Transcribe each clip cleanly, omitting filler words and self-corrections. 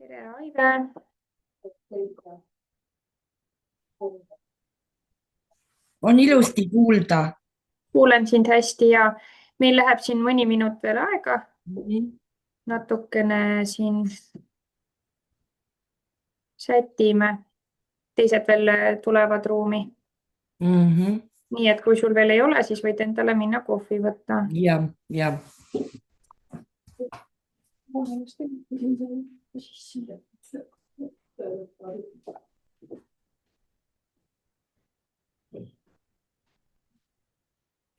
tere, Aive. On ilusti kuulda. Kuulen sind hästi ja meil läheb siin mõni minut veel aega. Natukene siin sätime. Teised veel tulevad ruumi. Nii et kui sul veel ei ole, siis võid endale minna kohvi võtta. Ja.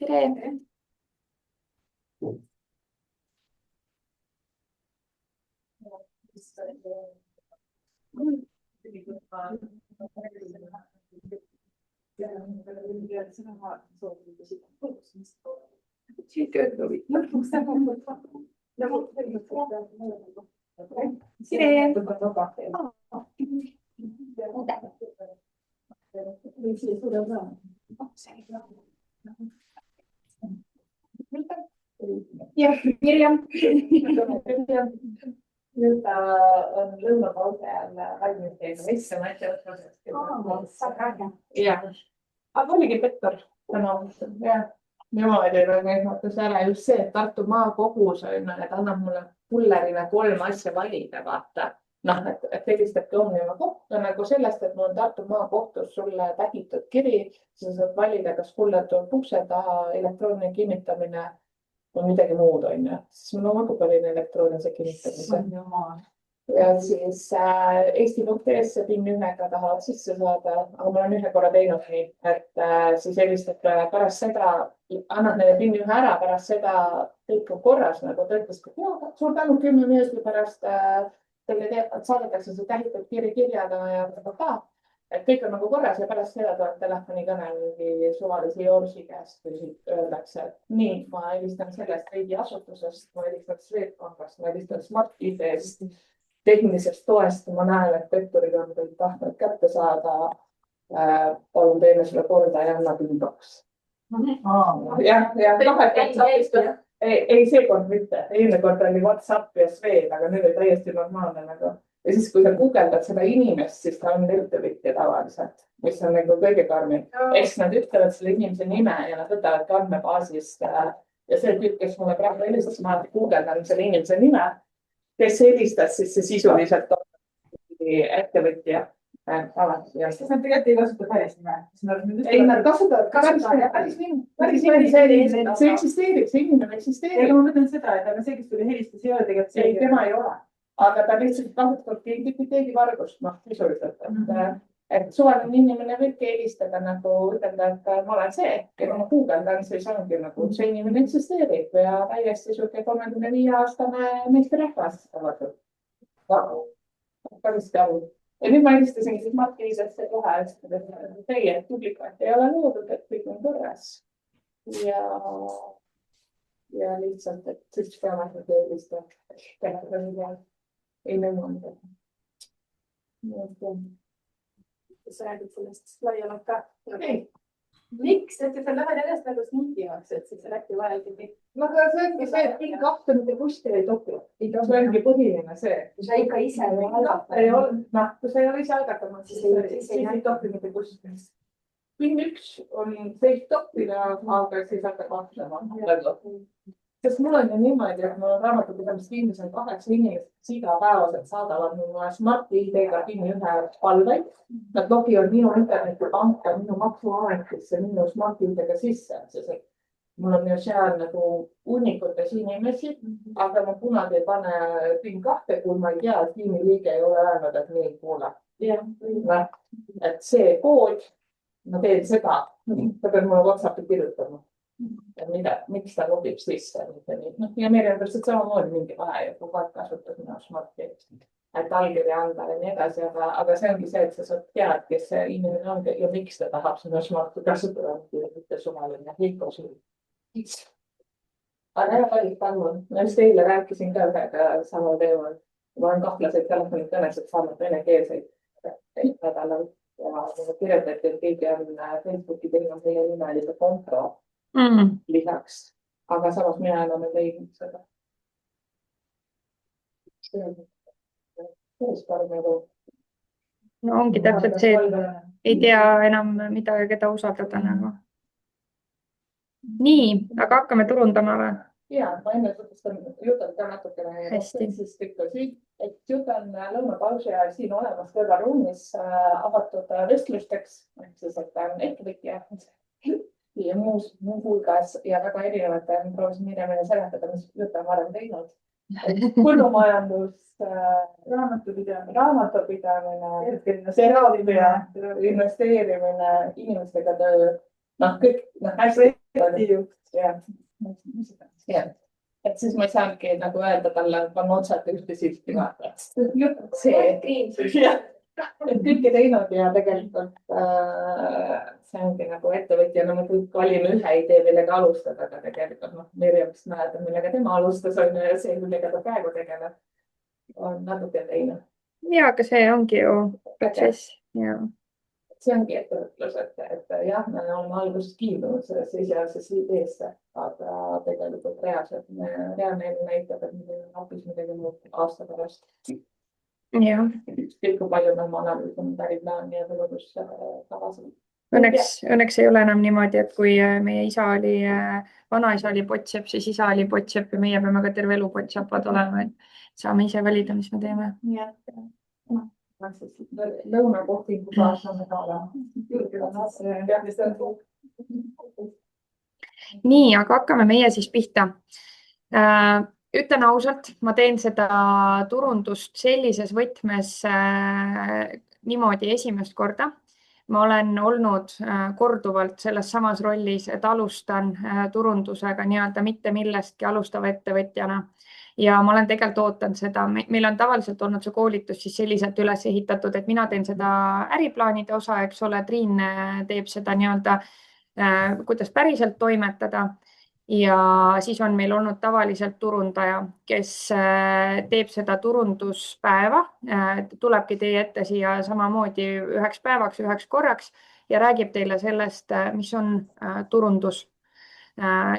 Tere. Jah, Mirjam. Nüüd ta on lõunapausi ajal valmis teema issama ja. Aga oligi Petter täna. Niimoodi mõttes ära just see, et Tartu maakogus on, et annab mulle pullerina 3 asja valida, vaata. Et helistabki omniva kohta nagu sellest, et mul on Tartu maakohtus sulle tähitud kiri, sa saad valida, kas kuller tuleb ukse taha, elektrooniline kinnitamine või midagi muud, on ju. Siis mul loomulikult oli elektroonilise kinnitamise. Ja siis Eesti.ee PIN1-ga tahavad sisse saada, aga ma olen ühe korra teinud nii, et siis helistab pärast seda, annad neile PIN1 ära, pärast seda kõik on korras, nagu ta ütles, et suur tänu 10 minuti pärast teile saadetakse see tähitud kirjaga ja et kõik on nagu korras ja pärast seda tuleb telefonikõne mingi suvalise Jorsi käest, kui siit öeldakse, et nii, ma helistan sellest riigiasutusest, ma helistan Swedbankist, ma helistan Smart ID-st, tehnilisest toest, ma näen, et petturid on kõik tahtnud kätte saada. Palun teeme selle korda ja anna PIN2. Ei, seekord mitte. Eelne kord oli WhatsApp ja Swed, aga nüüd oli täiesti normaalne nagu. Ja siis, kui sa guugeldad seda inimest, siis ta on ettevõtja tavaliselt, mis on nagu kõige karmim. Eks nad ütlevad selle inimese nime ja nad võtavad andmebaasist. Ja see tüüp, kes mulle praegu helistas, ma guugeldan selle inimese nime, kes helistas, siis see sisuliselt on ettevõtja. Kas nad tegelikult ei kasuta päris nime? Ei, nad kasutavad päris nime. See eksisteerib, see inimene eksisteerib. Ja ma mõtlen seda, et aga see, kes tuli helistas, ei ole tegelikult see. Ei, tema ei ole. Aga ta lihtsalt kasutab identiteedivargust, sisuliselt. Et suvaline inimene võibki helistada nagu ütelda, et ma olen see, keda ma guugeldan, siis ongi nagu see inimene eksisteerib ja täiesti suke 35-aastane meesterahvas. Päris teavu. Ja nüüd ma helistasingi siis Mart Kiisesse kohe, et teie publikat ei ole loodud, et kõik on korras. Ja lihtsalt, et siis peame helistada. Ei nõuanda. Sa räägid sellest laiemalt ka? Ei. Miks? Et sa lähed järjest nagu sniidimaks, et siis rääkki vajalgi. Aga see ongi see, et mingi kahtumite kusti ei topi. See ongi põhiline see. Kui sa ikka ise ei algatama. Kui sa ei ole ise algatama, siis ei topi mitte kusti. PIN1 on seis topida, aga siis hakkab vahtama. Sest mul on ju niimoodi, et mul on raamatupidamist viimasel 8 inimesed, kes igapäevaselt saadavad mulle Smart ID-ga PIN1 palveid. Nad logivad minu internetipanka, minu maksuametisse, minu Smart ID-ga sisse. Mul on ju seal nagu hunnikutes inimesi, aga ma kunagi ei pane PIN2, kui ma ei tea, et tiimi liige ei ole öelnud, et nii kuule. Et see kood, ma teen seda, ta peab mulle WhatsAppi kirjutama. Miks ta logib sisse. Ja meile on täpselt samamoodi mingi vahe ja kui kogu kasutab minu Smarti, et allkirja anda ja nii edasi, aga see ongi see, et sa saad tead, kes see inimene on ja miks ta tahab sinu Smarti kasutada, mitte suvaline liiklus. Aga ära valid palun. Ma just eile rääkisin ka ühega samal teemal. Ma olen kahtlaseid telefonid kõnesed saanud venekeelseid nädalal ja kirjutati, et keegi on Facebooki teinud meie nimelise konto lisaks, aga samas mina enam ei leidnud seda. No ongi täpselt see, et ei tea enam, mida ja keda usaldada nagu. Nii, aga hakkame turundama või? Ja, ma enne jutan ka natukene. Hästi. Siis ütlesin, et jutan lõunapausi ja siin olemas kõrvaruumis avatud vestlusteks. Siis, et on ettevõtja ja muu hulgas ja väga erinevate proovisin Mirjamile seletada, mis jutt on varem teinud. Põllumajandus, raamatupidamine, seraalipea, investeerimine, inimestega töö, kõik hästi. Ja. Et siis ma ei saanudki nagu öelda talle, et ma otsalt ühte silti vaata. Et kõike teinud ja tegelikult see ongi nagu ettevõtjana me kõik valime ühe idee, millega alustada, aga tegelikult Mirjamist mäletan, millega tema alustas on ja see, millega ta praegu tegeleb, on natuke teine. Ja, aga see ongi ju protsess. Ja. See ongi ettevõtlus, et jah, me oleme algusest kiindunud selles esialses ideesse, aga tegelikult reaalselt reaalne näitab, et meil on hoopis midagi muud aasta pärast. Ja. Kui palju me analüüsime äriplaani ja tuludustavasid. Õnneks ei ole enam niimoodi, et kui meie vanaisa oli potšepp, siis isa oli potšepp ja meie peame ka terve elu potšeppad olema, et saame ise valida, mis me teeme. Lõunakohtingu kaasame ka olema. Nii, aga hakkame meie siis pihta. Ütlen ausalt, ma teen seda turundust sellises võtmes niimoodi esimest korda. Ma olen olnud korduvalt selles samas rollis, et alustan turundusega nii-öelda mitte millestki alustava ettevõtjana. Ja ma olen tegelikult ootanud seda. Meil on tavaliselt olnud see koolitus siis selliselt üles ehitatud, et mina teen seda äriplaanide osa, eks ole, Triin teeb seda nii-öelda, kuidas päriselt toimetada. Ja siis on meil olnud tavaliselt turundaja, kes teeb seda turunduspäeva, tulebki teie ette siia samamoodi üheks päevaks, üheks korraks ja räägib teile sellest, mis on turundus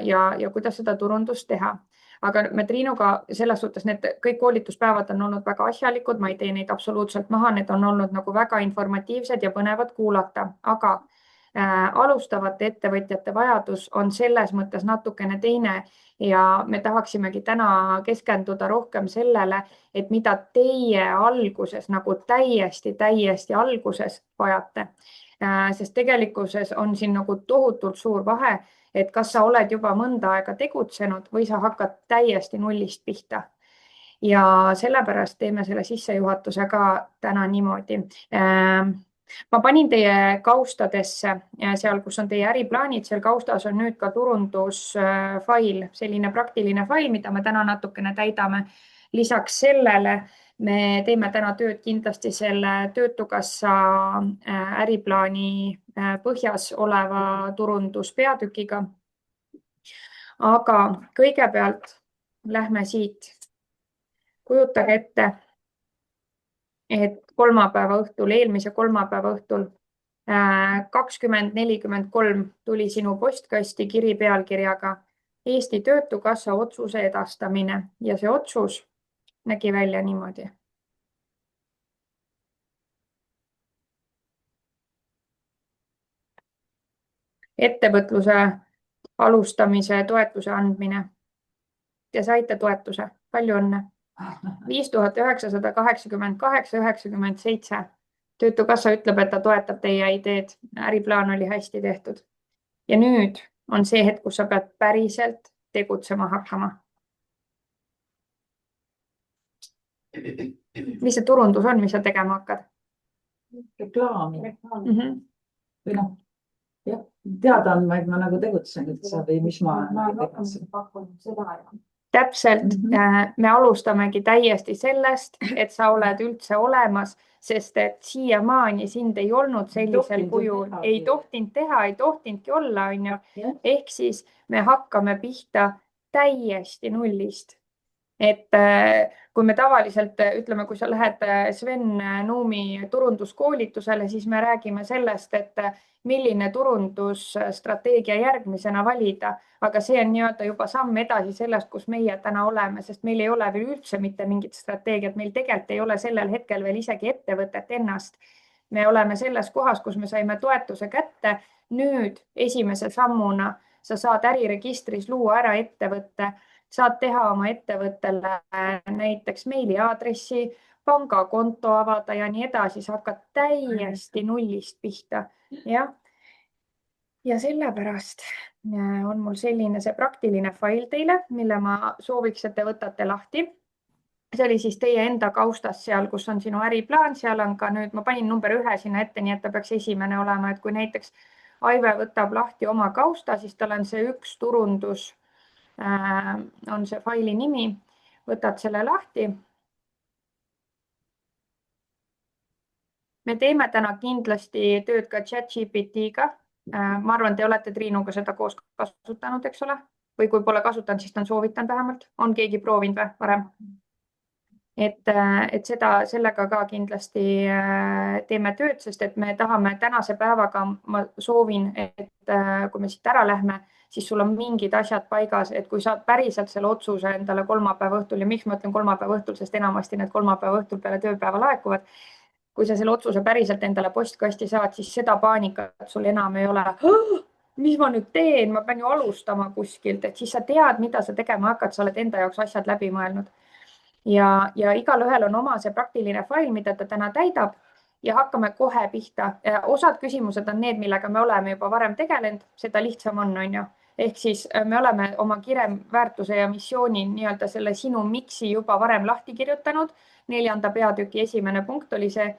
ja kuidas seda turundust teha. Aga me Triinuga selles suhtes, need kõik koolituspäevad on olnud väga asjalikud, ma ei tee neid absoluutselt maha, need on olnud nagu väga informatiivsed ja põnevad kuulata, aga alustavate ettevõtjate vajadus on selles mõttes natukene teine ja me tahaksimegi täna keskenduda rohkem sellele, et mida teie alguses nagu täiesti alguses vajate. Sest tegelikkuses on siin nagu tohutult suur vahe, et kas sa oled juba mõnda aega tegutsenud või sa hakkad täiesti nullist pihta. Ja sellepärast teeme selle sissejuhatuse ka täna niimoodi. Ma panin teie kaustadesse seal, kus on teie äriplaanid, seal kaustas on nüüd ka turundusfail, selline praktiline fail, mida me täna natukene täidame. Lisaks sellele me teeme täna tööd kindlasti selle Töötukassa äriplaani põhjas oleva turunduspeatükiga. Aga kõigepealt lähme siit. Kujutage ette, et eelmise kolmapäeva õhtul 20:43 tuli sinu postkasti kiri pealkirjaga Eesti Töötukassa otsuse edastamine ja see otsus nägi välja niimoodi. Ettevõtluse alustamise toetuse andmine. Te saite toetuse. Palju õnne. 5988,97. Töötukassa ütleb, et ta toetab teie ideed. Äriplaan oli hästi tehtud. Ja nüüd on see hetk, kus sa pead päriselt tegutsema hakkama. Mis see turundus on, mis sa tegema hakkad? Reklaami. Või noh, teada on, vaid ma nagu tegutsen, et sa või mis ma tegutsen. Täpselt. Me alustamegi täiesti sellest, et sa oled üldse olemas, sest et siiamaani sind ei olnud sellisel kujul. Ei tohtinud teha, ei tohtinudki olla. Ehk siis me hakkame pihta täiesti nullist. et kui me tavaliselt ütleme, kui sa lähed Sven Nuumi turunduskoolitusele, siis me räägime sellest, et milline turundusstrateegia järgmisena valida, aga see on nii-öelda juba samm edasi sellest, kus meie täna oleme, sest meil ei ole veel üldse mitte mingit strateegiat, meil tegelikult ei ole sellel hetkel veel isegi ettevõtet ennast. me oleme selles kohas, kus me saime toetuse kätte. nüüd esimese sammuna sa saad äriregistris luua ära ettevõtte, saad teha oma ettevõttele näiteks meiliaadressi, pangakonto avada ja nii edasi, sa hakkad täiesti nullist pihta, jah. ja sellepärast on mul selline see praktiline fail teile, mille ma sooviks, et te võtate lahti. see oli siis teie enda kaustas seal, kus on sinu äriplaan, seal on ka nüüd, ma panin number 1 sinna ette, nii et ta peaks esimene olema, et kui näiteks Aive võtab lahti oma kausta, siis tal on see üks turundus, on see faili nimi, võtad selle lahti. me teeme täna kindlasti tööd ka ChatGPT-ga. ma arvan, te olete Triinuga seda koos kasutanud, eks ole? või kui pole kasutanud, siis ta on soovitanud vähemalt. on keegi proovinud või varem? et sellega ka kindlasti teeme tööd, sest et me tahame tänase päevaga, ma soovin, et kui me siit ära lähme, siis sul on mingid asjad paigas, et kui sa päriselt selle otsuse endale kolmapäeva õhtul ja miks ma ütlen kolmapäeva õhtul, sest enamasti need kolmapäeva õhtul peale tööpäeva laekuvad. kui sa selle otsuse päriselt endale postkasti saad, siis seda paanikat sul enam ei ole. mis ma nüüd teen, ma pean ju alustama kuskilt, et siis sa tead, mida sa tegema hakkad, sa oled enda jaoks asjad läbi mõelnud. ja igalühel on oma see praktiline fail, mida ta täna täidab ja hakkame kohe pihta. osad küsimused on need, millega me oleme juba varem tegelenud, seda lihtsam on ju. ehk siis me oleme oma kireväärtuse ja missiooni nii-öelda selle sinu miksi juba varem lahti kirjutanud. 4. peatüki esimene punkt oli see.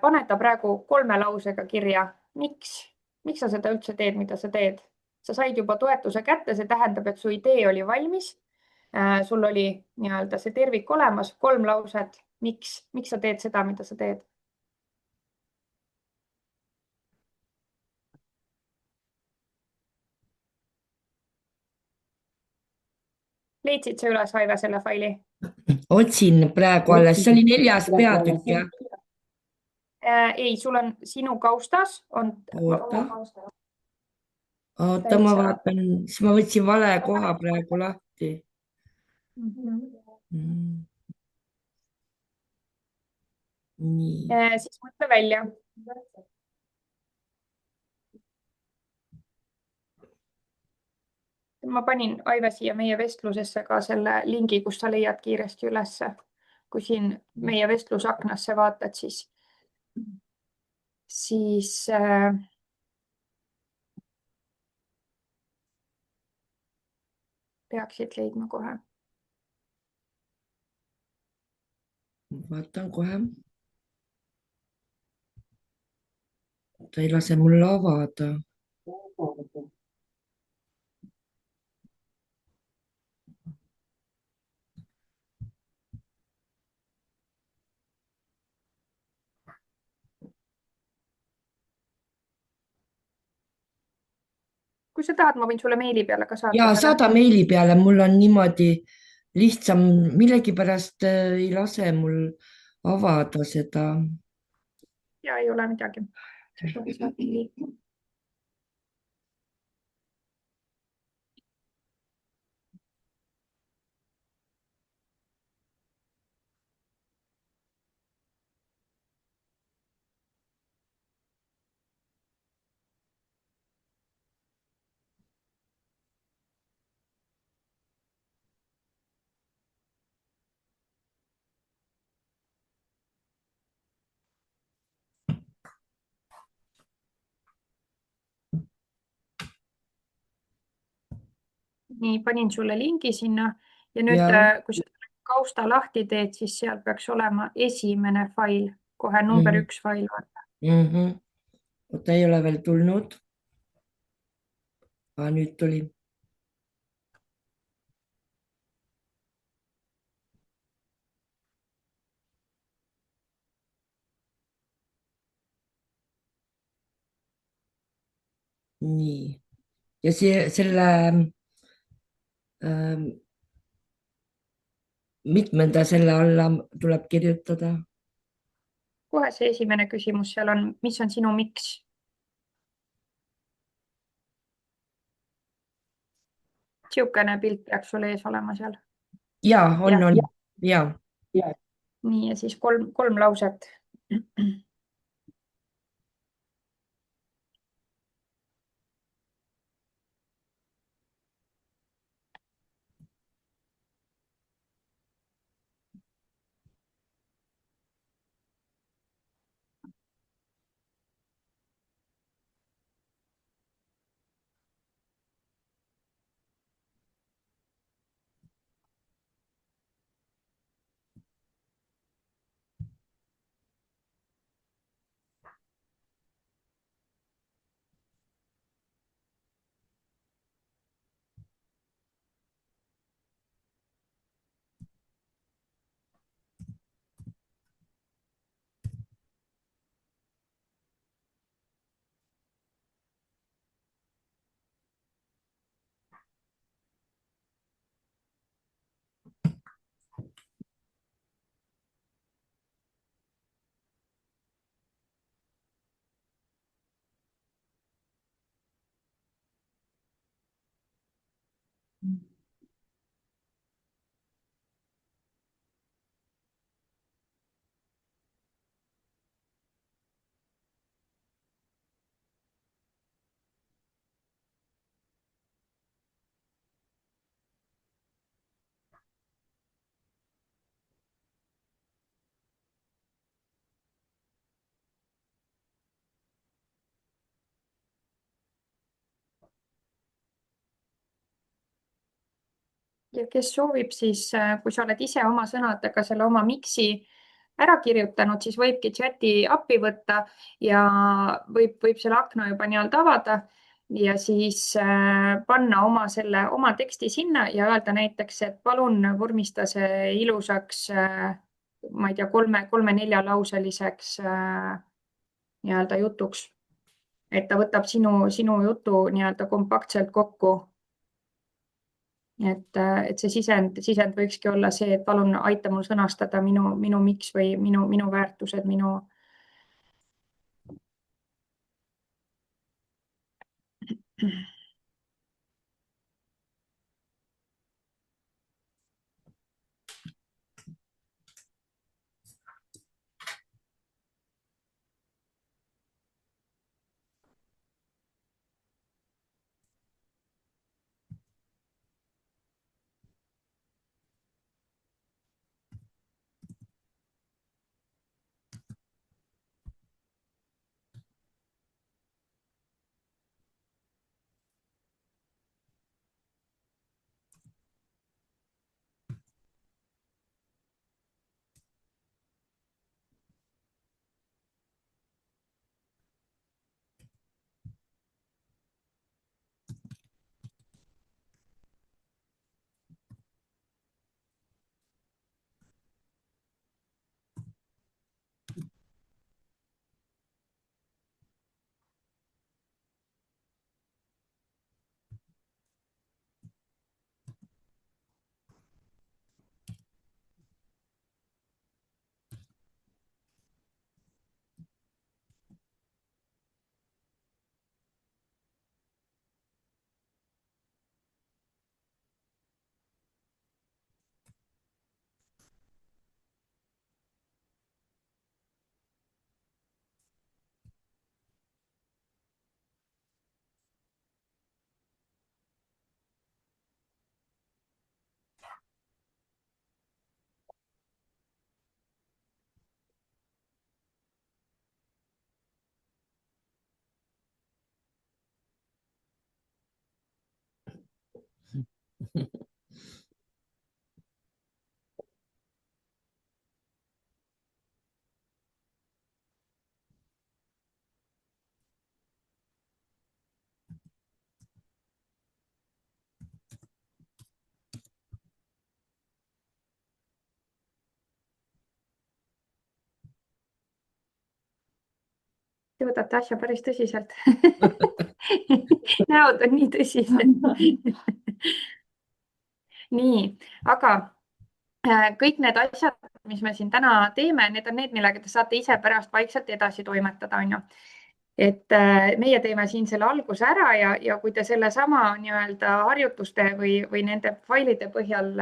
pane ta praegu 3 lausega kirja. miks sa seda üldse teed, mida sa teed? sa said juba toetuse kätte, see tähendab, et su idee oli valmis. sul oli nii-öelda see tervik olemas, 3 lauset, miks sa teed seda, mida sa teed. leidsid sa üles, Aive, selle faili? otsin praegu alles, see oli 4. peatükk, jah? ei, sul on sinu kaustas on. oota, ma vaatan, siis ma võtsin vale koha praegu lahti. Nii. siis mõtle välja. ma panin, Aive, siia meie vestlusesse ka selle lingi, kus sa leiad kiiresti ülesse. kui siin meie vestlusaknasse vaatad, siis peaksid leidma kohe. vaatan kohe. ta ei lase mul avada. kui sa tahad, ma võin sulle meili peale ka saata. ja saada meili peale, mul on niimoodi lihtsam, millegipärast ei lase mul avada seda. ja ei ole midagi. nii, panin sulle lingi sinna ja nüüd, kui sa kausta lahti teed, siis seal peaks olema esimene fail, kohe number 1 fail. oota, ei ole veel tulnud. nüüd tuli. nii, ja selle mitmenda selle alla tuleb kirjutada? Kohe see esimene küsimus seal on, mis on sinu miks? Siukene pilt peaks sul ees olema seal. Ja, on. Ja. Nii, ja siis kolm lauset. Ja kes soovib, siis kui sa oled ise oma sõnadega selle oma miksi ära kirjutanud, siis võibki chati appi võtta ja võib selle akna juba nii-öelda avada ja siis panna oma teksti sinna ja öelda näiteks, et palun vormista see ilusaks, ma ei tea, kolme-neljalauseliseks nii-öelda jutuks. Et ta võtab sinu jutu nii-öelda kompaktselt kokku. Et see sisend võikski olla see, et palun aita mul sõnastada minu miks või minu väärtused, minu. Te võtate asja päris tõsiselt. Näod on nii tõsised. Nii, aga kõik need asjad, mis me siin täna teeme, need on need, millega te saate ise pärast vaikselt edasi toimetada, on ju. Et meie teeme siin selle alguse ära ja kui te sellesama nii-öelda harjutuste või nende failide põhjal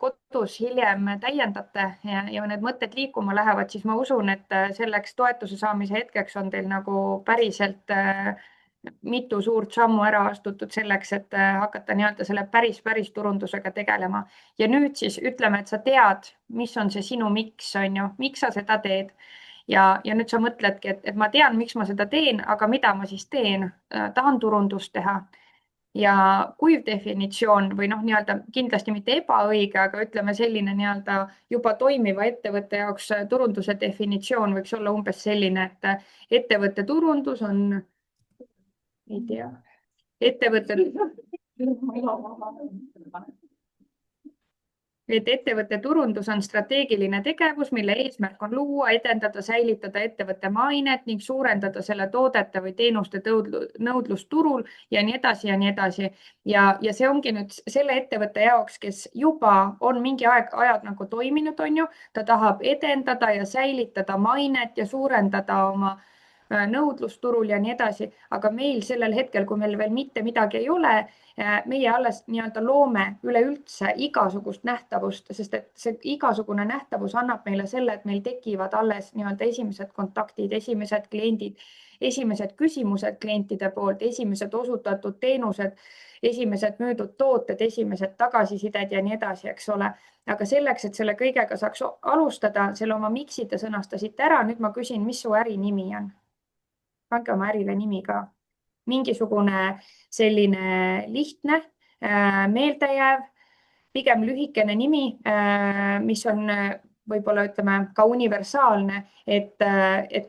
kodus hiljem täiendate ja need mõtted liikuma lähevad, siis ma usun, et selleks toetuse saamise hetkeks on teil nagu päriselt mitu suurt sammu ära astutud selleks, et hakata nii-öelda selle päris turundusega tegelema. Ja nüüd siis ütleme, et sa tead, mis on see sinu miks, on ju, miks sa seda teed. Ja nüüd sa mõtledki, et ma tean, miks ma seda teen, aga mida ma siis teen? Tahan turundust teha. Ja kuiv definitsioon või nii-öelda kindlasti mitte ebaõige, aga ütleme selline nii-öelda juba toimiva ettevõtte jaoks turunduse definitsioon võiks olla umbes selline, et ettevõtte turundus on, ei tea, ettevõtte turundus on strateegiline tegevus, mille eesmärk on luua, edendada, säilitada ettevõtte mainet ning suurendada selle toodete või teenuste nõudlust turul ja nii edasi ja nii edasi. Ja see ongi nüüd selle ettevõtte jaoks, kes juba on mingi ajad nagu toiminud, on ju, ta tahab edendada ja säilitada mainet ja suurendada oma nõudlust turul ja nii edasi, aga meil sellel hetkel, kui meil veel mitte midagi ei ole, meie alles nii-öelda loome üleüldse igasugust nähtavust, sest et see igasugune nähtavus annab meile selle, et meil tekivad alles nii-öelda esimesed kontaktid, esimesed kliendid, esimesed küsimused klientide poolt, esimesed osutatud teenused, esimesed müüdud tooted, esimesed tagasisided ja nii edasi, eks ole. Aga selleks, et selle kõigega saaks alustada, selle oma miks'i te sõnastasite ära. Nüüd ma küsin, mis su äri nimi on? Pange oma ärile nimi ka. Mingisugune selline lihtne, meeldejääv, pigem lühikene nimi, mis on võib-olla ütleme ka universaalne, et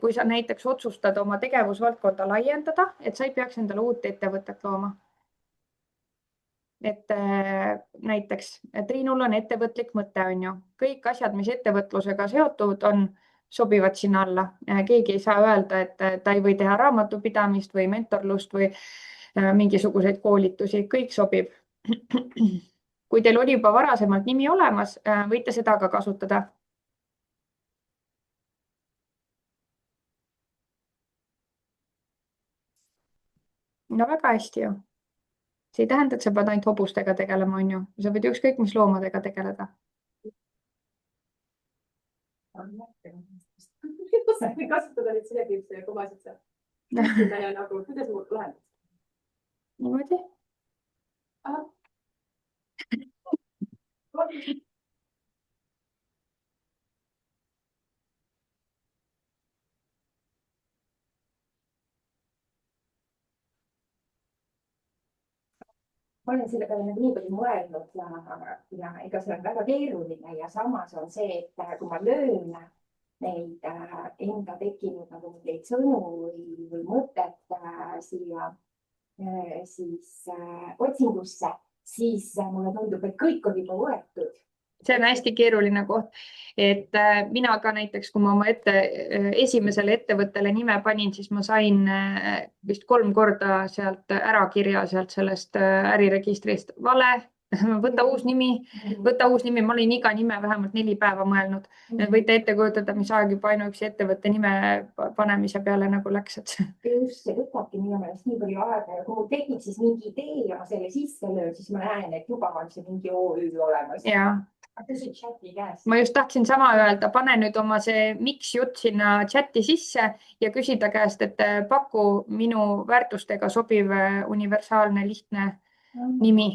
kui sa näiteks otsustad oma tegevusvaldkonda laiendada, et sa ei peaks endale uut ettevõtet looma. Et näiteks Triinul on ettevõtlik mõte, on ju. Kõik asjad, mis ettevõtlusega seotud on, sobivad sinna alla. Keegi ei saa öelda, et ta ei või teha raamatupidamist või mentorlust või mingisuguseid koolitusi. Kõik sobib. Kui teil oli juba varasemalt nimi olemas, võite seda ka kasutada. No väga hästi ju. See ei tähenda, et sa pead ainult hobustega tegelema, on ju. Sa võid ükskõik mis loomadega tegeleda. Kasutada neid silekiipse ja kumasid seal. Nagu, kuidas mul lahendad? Niimoodi? Ma olen selle peale nii palju mõelnud ja ega see on väga keeruline ja samas on see, et kui ma löön neid enda tekkinud nagu mingeid sõnu või mõtet siia siis otsingusse, siis mulle tundub, et kõik on juba võetud. See on hästi keeruline koht, et mina ka näiteks, kui ma oma esimesele ettevõttele nime panin, siis ma sain vist 3 korda sealt ära kirja sealt sellest äriregistrist. Vale, võta uus nimi. Ma olin iga nime vähemalt 4 päeva mõelnud. Võite ette kujutada, mis aeg juba ainuüksi ettevõtte nime panemise peale nagu läks. Just, see võtabki minu meelest nii palju aega ja kui mul tekib siis mingi idee ja ma selle sisse löön, siis ma näen, et juba on see mingi OÜ olemas. Jaa. Ma just tahtsin sama öelda, pane nüüd oma see miks jutt sinna chati sisse ja küsida käest, et paku minu väärtustega sobiv universaalne lihtne nimi.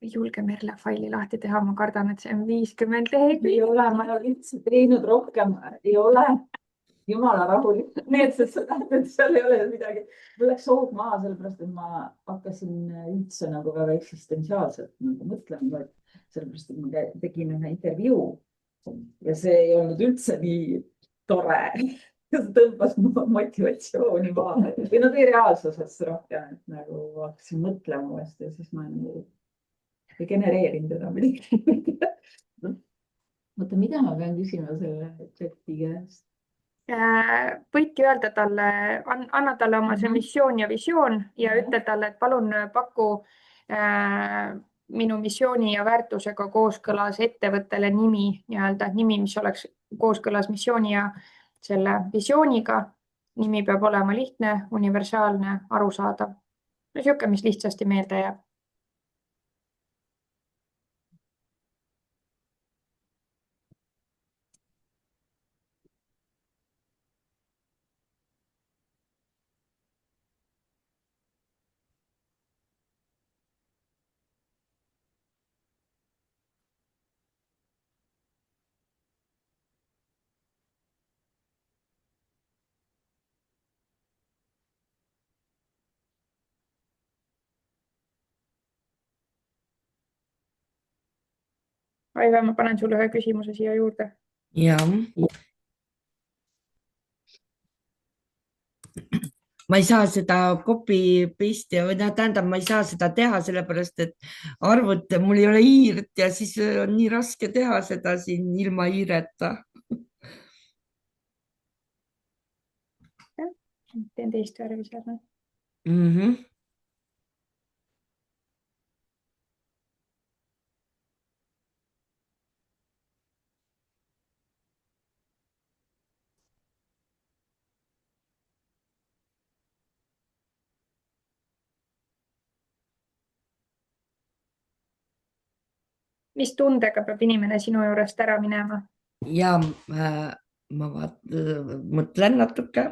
Ei julge Merle faili lahti teha, ma kardan, et see on 50 lehekülge. Ei ole, ma ei ole üldse teinud rohkem, ei ole. jumala rahulik. nii et see tähendab, et seal ei ole midagi. mul läks hoog maha, sellepärast et ma hakkasin üldse nagu väga eksistentsiaalselt nagu mõtlema, sellepärast et ma tegin ühe intervjuu ja see ei olnud üldse nii tore. see tõmbas mu motivatsiooni maha või no tõi reaalsusesse rohkem, et nagu hakkasin mõtlema uuesti ja siis ma nagu ei genereerinud enam midagi. oota, mida ma pean küsima selle chati käest? Võidki öelda talle, anna talle oma see missioon ja visioon ja ütle talle, et palun paku minu missiooni ja väärtusega kooskõlas ettevõttele nimi, nii-öelda nimi, mis oleks kooskõlas missiooni ja selle visiooniga. Nimi peab olema lihtne, universaalne, arusaadav. Niisugune, mis lihtsasti meelde jääb. Aive, ma panen sulle ühe küsimuse siia juurde. ja ma ei saa seda copy paste'i või noh, tähendab, ma ei saa seda teha, sellepärast et arvuti, mul ei ole hiirt ja siis on nii raske teha seda siin ilma hiireta. Teen teist värvi seal. Mis tundega peab inimene sinu juurest ära minema? ja ma mõtlen natuke.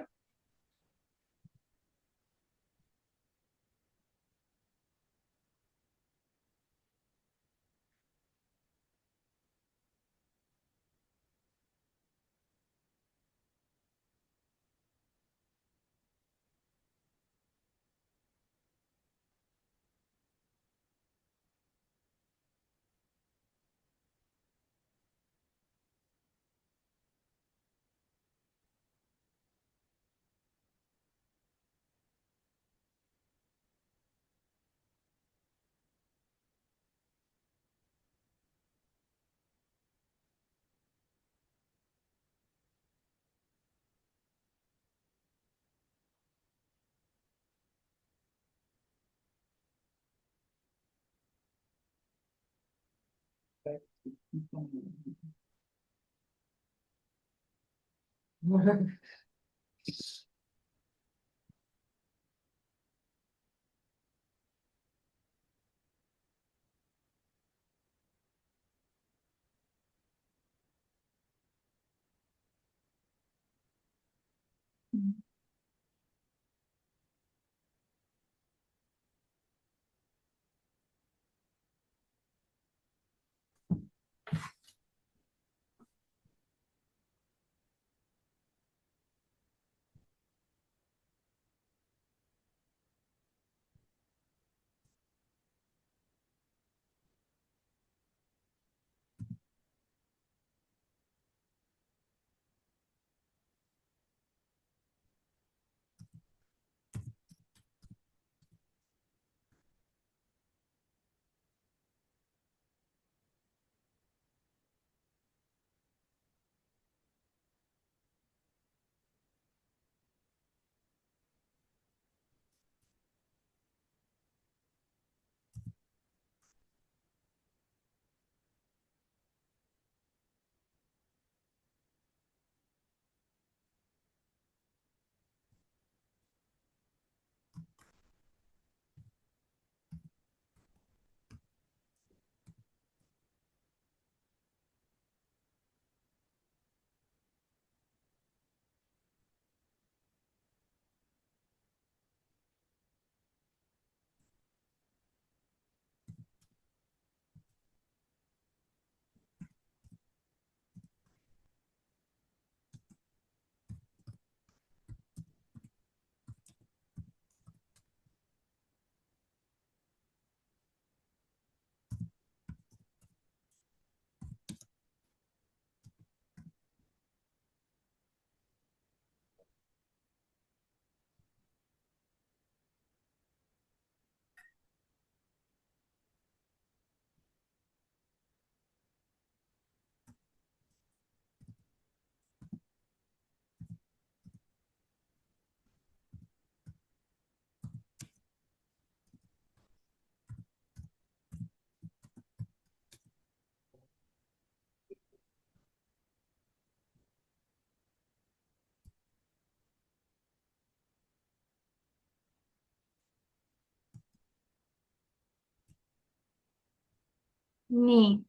nii.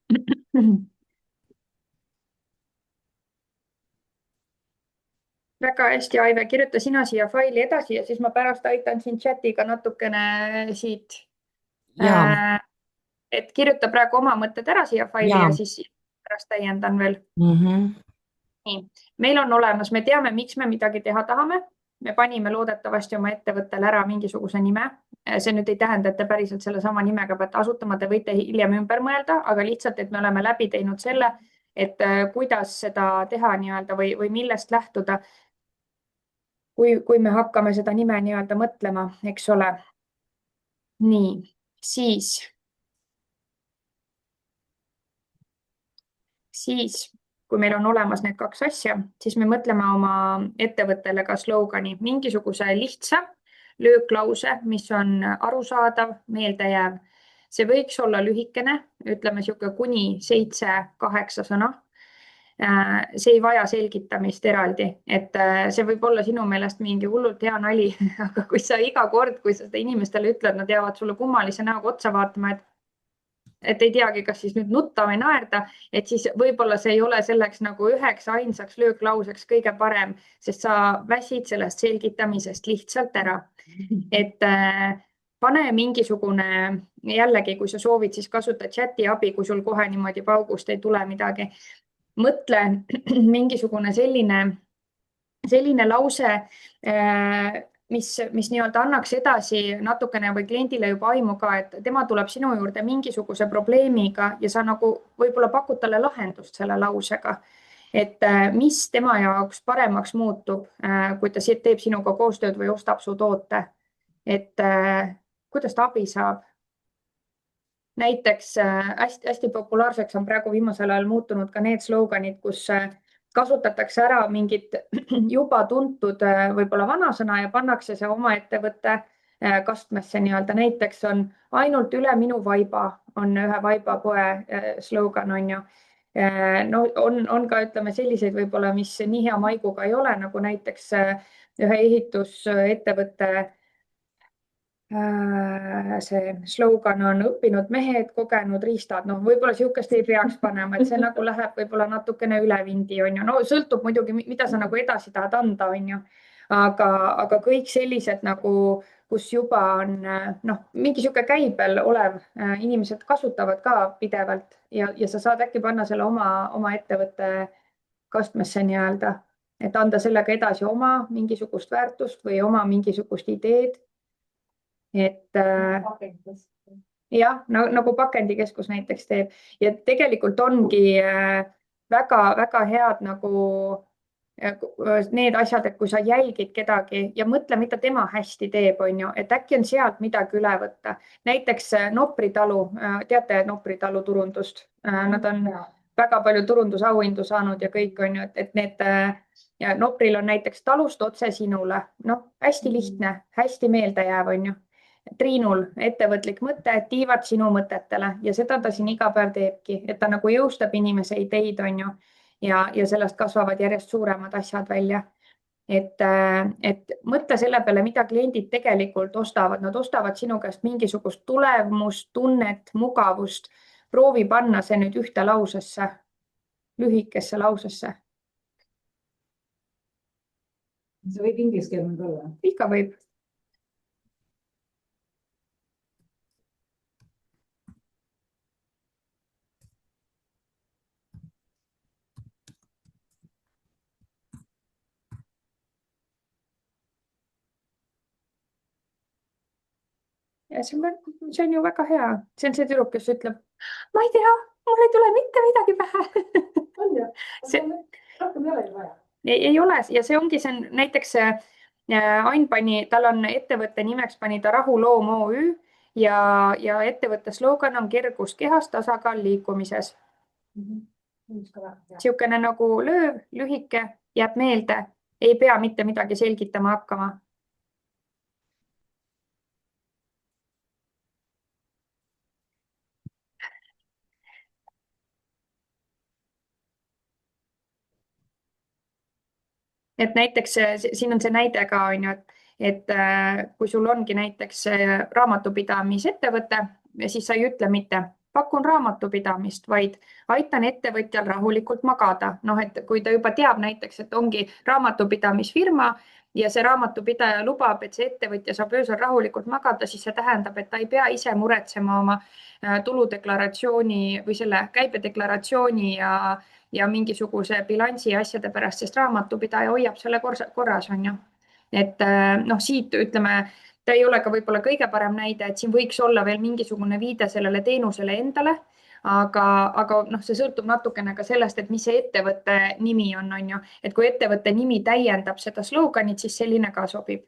väga hästi, Aive, kirjuta sina siia faili edasi ja siis ma pärast aitan sind chatiga natukene siit. ja, Et kirjuta praegu oma mõtted ära siia faili ja ja siis pärast täiendan veel. mhm. Nii, meil on olemas, me teame, miks me midagi teha tahame. Me panime loodetavasti oma ettevõttele ära mingisuguse nime. See nüüd ei tähenda, et te päriselt sellesama nimega peate asutama, te võite hiljem ümber mõelda, aga lihtsalt, et me oleme läbi teinud selle, et kuidas seda teha nii-öelda või millest lähtuda, kui me hakkame seda nime nii-öelda mõtlema, eks ole. Nii, siis kui meil on olemas need kaks asja, siis me mõtleme oma ettevõttele ka slogani, mingisuguse lihtsa lööklause, mis on arusaadav, meeldejääv. See võiks olla lühikene, ütleme niisugune kuni 7-8 sõna. See ei vaja selgitamist eraldi, et see võib olla sinu meelest mingi hullult hea nali, aga kui sa iga kord, kui sa seda inimestele ütled, nad jäävad sulle kummalise näoga otsa vaatama, et ei teagi, kas siis nüüd nutta või naerda, et siis võib-olla see ei ole selleks nagu üheks ainsaks lööklauseks kõige parem, sest sa väsid sellest selgitamisest lihtsalt ära. Et pane mingisugune, jällegi, kui sa soovid, siis kasuta chati abi, kui sul kohe niimoodi paugust ei tule midagi. Mõtle mingisugune selline lause, mis nii-öelda annaks edasi natukene või kliendile juba aimu ka, et tema tuleb sinu juurde mingisuguse probleemiga ja sa nagu võib-olla pakud talle lahendust selle lausega. Et mis tema jaoks paremaks muutub, kui ta teeb sinuga koostööd või ostab su toote. Et kuidas ta abi saab. Näiteks hästi populaarseks on praegu viimasel ajal muutunud ka need sloganid, kus kasutatakse ära mingit juba tuntud võib-olla vanasõna ja pannakse see oma ettevõtte kastmesse nii-öelda. Näiteks on ainult üle minu vaiba, on ühe vaibapoe slogan, on ju. No on ka, ütleme, selliseid võib-olla, mis nii hea maiguga ei ole, nagu näiteks ühe ehitusettevõtte see slogan on õppinud mehed, kogenud riistad. No võib-olla sihukest ei peaks panema, et see nagu läheb võib-olla natukene üle vindi, on ju. No sõltub muidugi, mida sa nagu edasi tahad anda, on ju. Aga kõik sellised nagu, kus juba on mingi sihuke käibel olev, inimesed kasutavad ka pidevalt ja sa saad äkki panna selle oma ettevõtte kastmesse nii-öelda, et anda sellega edasi oma mingisugust väärtust või oma mingisugust ideed. Et jah, nagu pakendikeskus näiteks teeb ja tegelikult ongi väga-väga head nagu need asjad, et kui sa jälgid kedagi ja mõtle, mida tema hästi teeb, on ju, et äkki on sealt midagi üle võtta. Näiteks Nopri talu, teate Nopri talu turundust? Nad on väga palju turundusauhindu saanud ja kõik, on ju, et need ja Nopril on näiteks talust otse sinule. Hästi lihtne, hästi meeldejääv, on ju. Triinul ettevõtlik mõte, tiivad sinu mõtetele ja seda ta siin iga päev teebki, et ta nagu jõustab inimese ideid, on ju, ja sellest kasvavad järjest suuremad asjad välja. Et mõtle selle peale, mida kliendid tegelikult ostavad. Nad ostavad sinu käest mingisugust tulemust, tunnet, mugavust. Proovi panna see nüüd ühte lausesse, lühikesse lausesse. See võib ingliskeelne olla? Ikka võib. Ja see on ju väga hea. See on see tüdruk, kes ütleb, ma ei tea, mul ei tule mitte midagi pähe. On ju? Rohkem ei ole ju vaja. Ei ole ja see ongi see näiteks Ain pani, tal on ettevõtte nimeks pani ta Rahuloom OÜ ja ettevõtte slogan on kergus kehas, tasakaal liikumises. Siukene nagu lööv, lühike, jääb meelde, ei pea mitte midagi selgitama hakkama. Et näiteks siin on see näide ka, on ju, et kui sul ongi näiteks raamatupidamisettevõte, siis sa ei ütle mitte pakun raamatupidamist, vaid aitan ettevõtjal rahulikult magada. Et kui ta juba teab näiteks, et ongi raamatupidamisfirma ja see raamatupidaja lubab, et see ettevõtja saab öösel rahulikult magada, siis see tähendab, et ta ei pea ise muretsema oma tuludeklaratsiooni või selle käibedeklaratsiooni ja mingisuguse bilansi asjade pärast, sest raamatupidaja hoiab selle korras, on ju. Et siit ütleme, ta ei ole ka võib-olla kõige parem näide, et siin võiks olla veel mingisugune viide sellele teenusele endale, aga see sõltub natukene ka sellest, et mis see ettevõtte nimi on ju. Et kui ettevõtte nimi täiendab seda sloganit, siis selline ka sobib.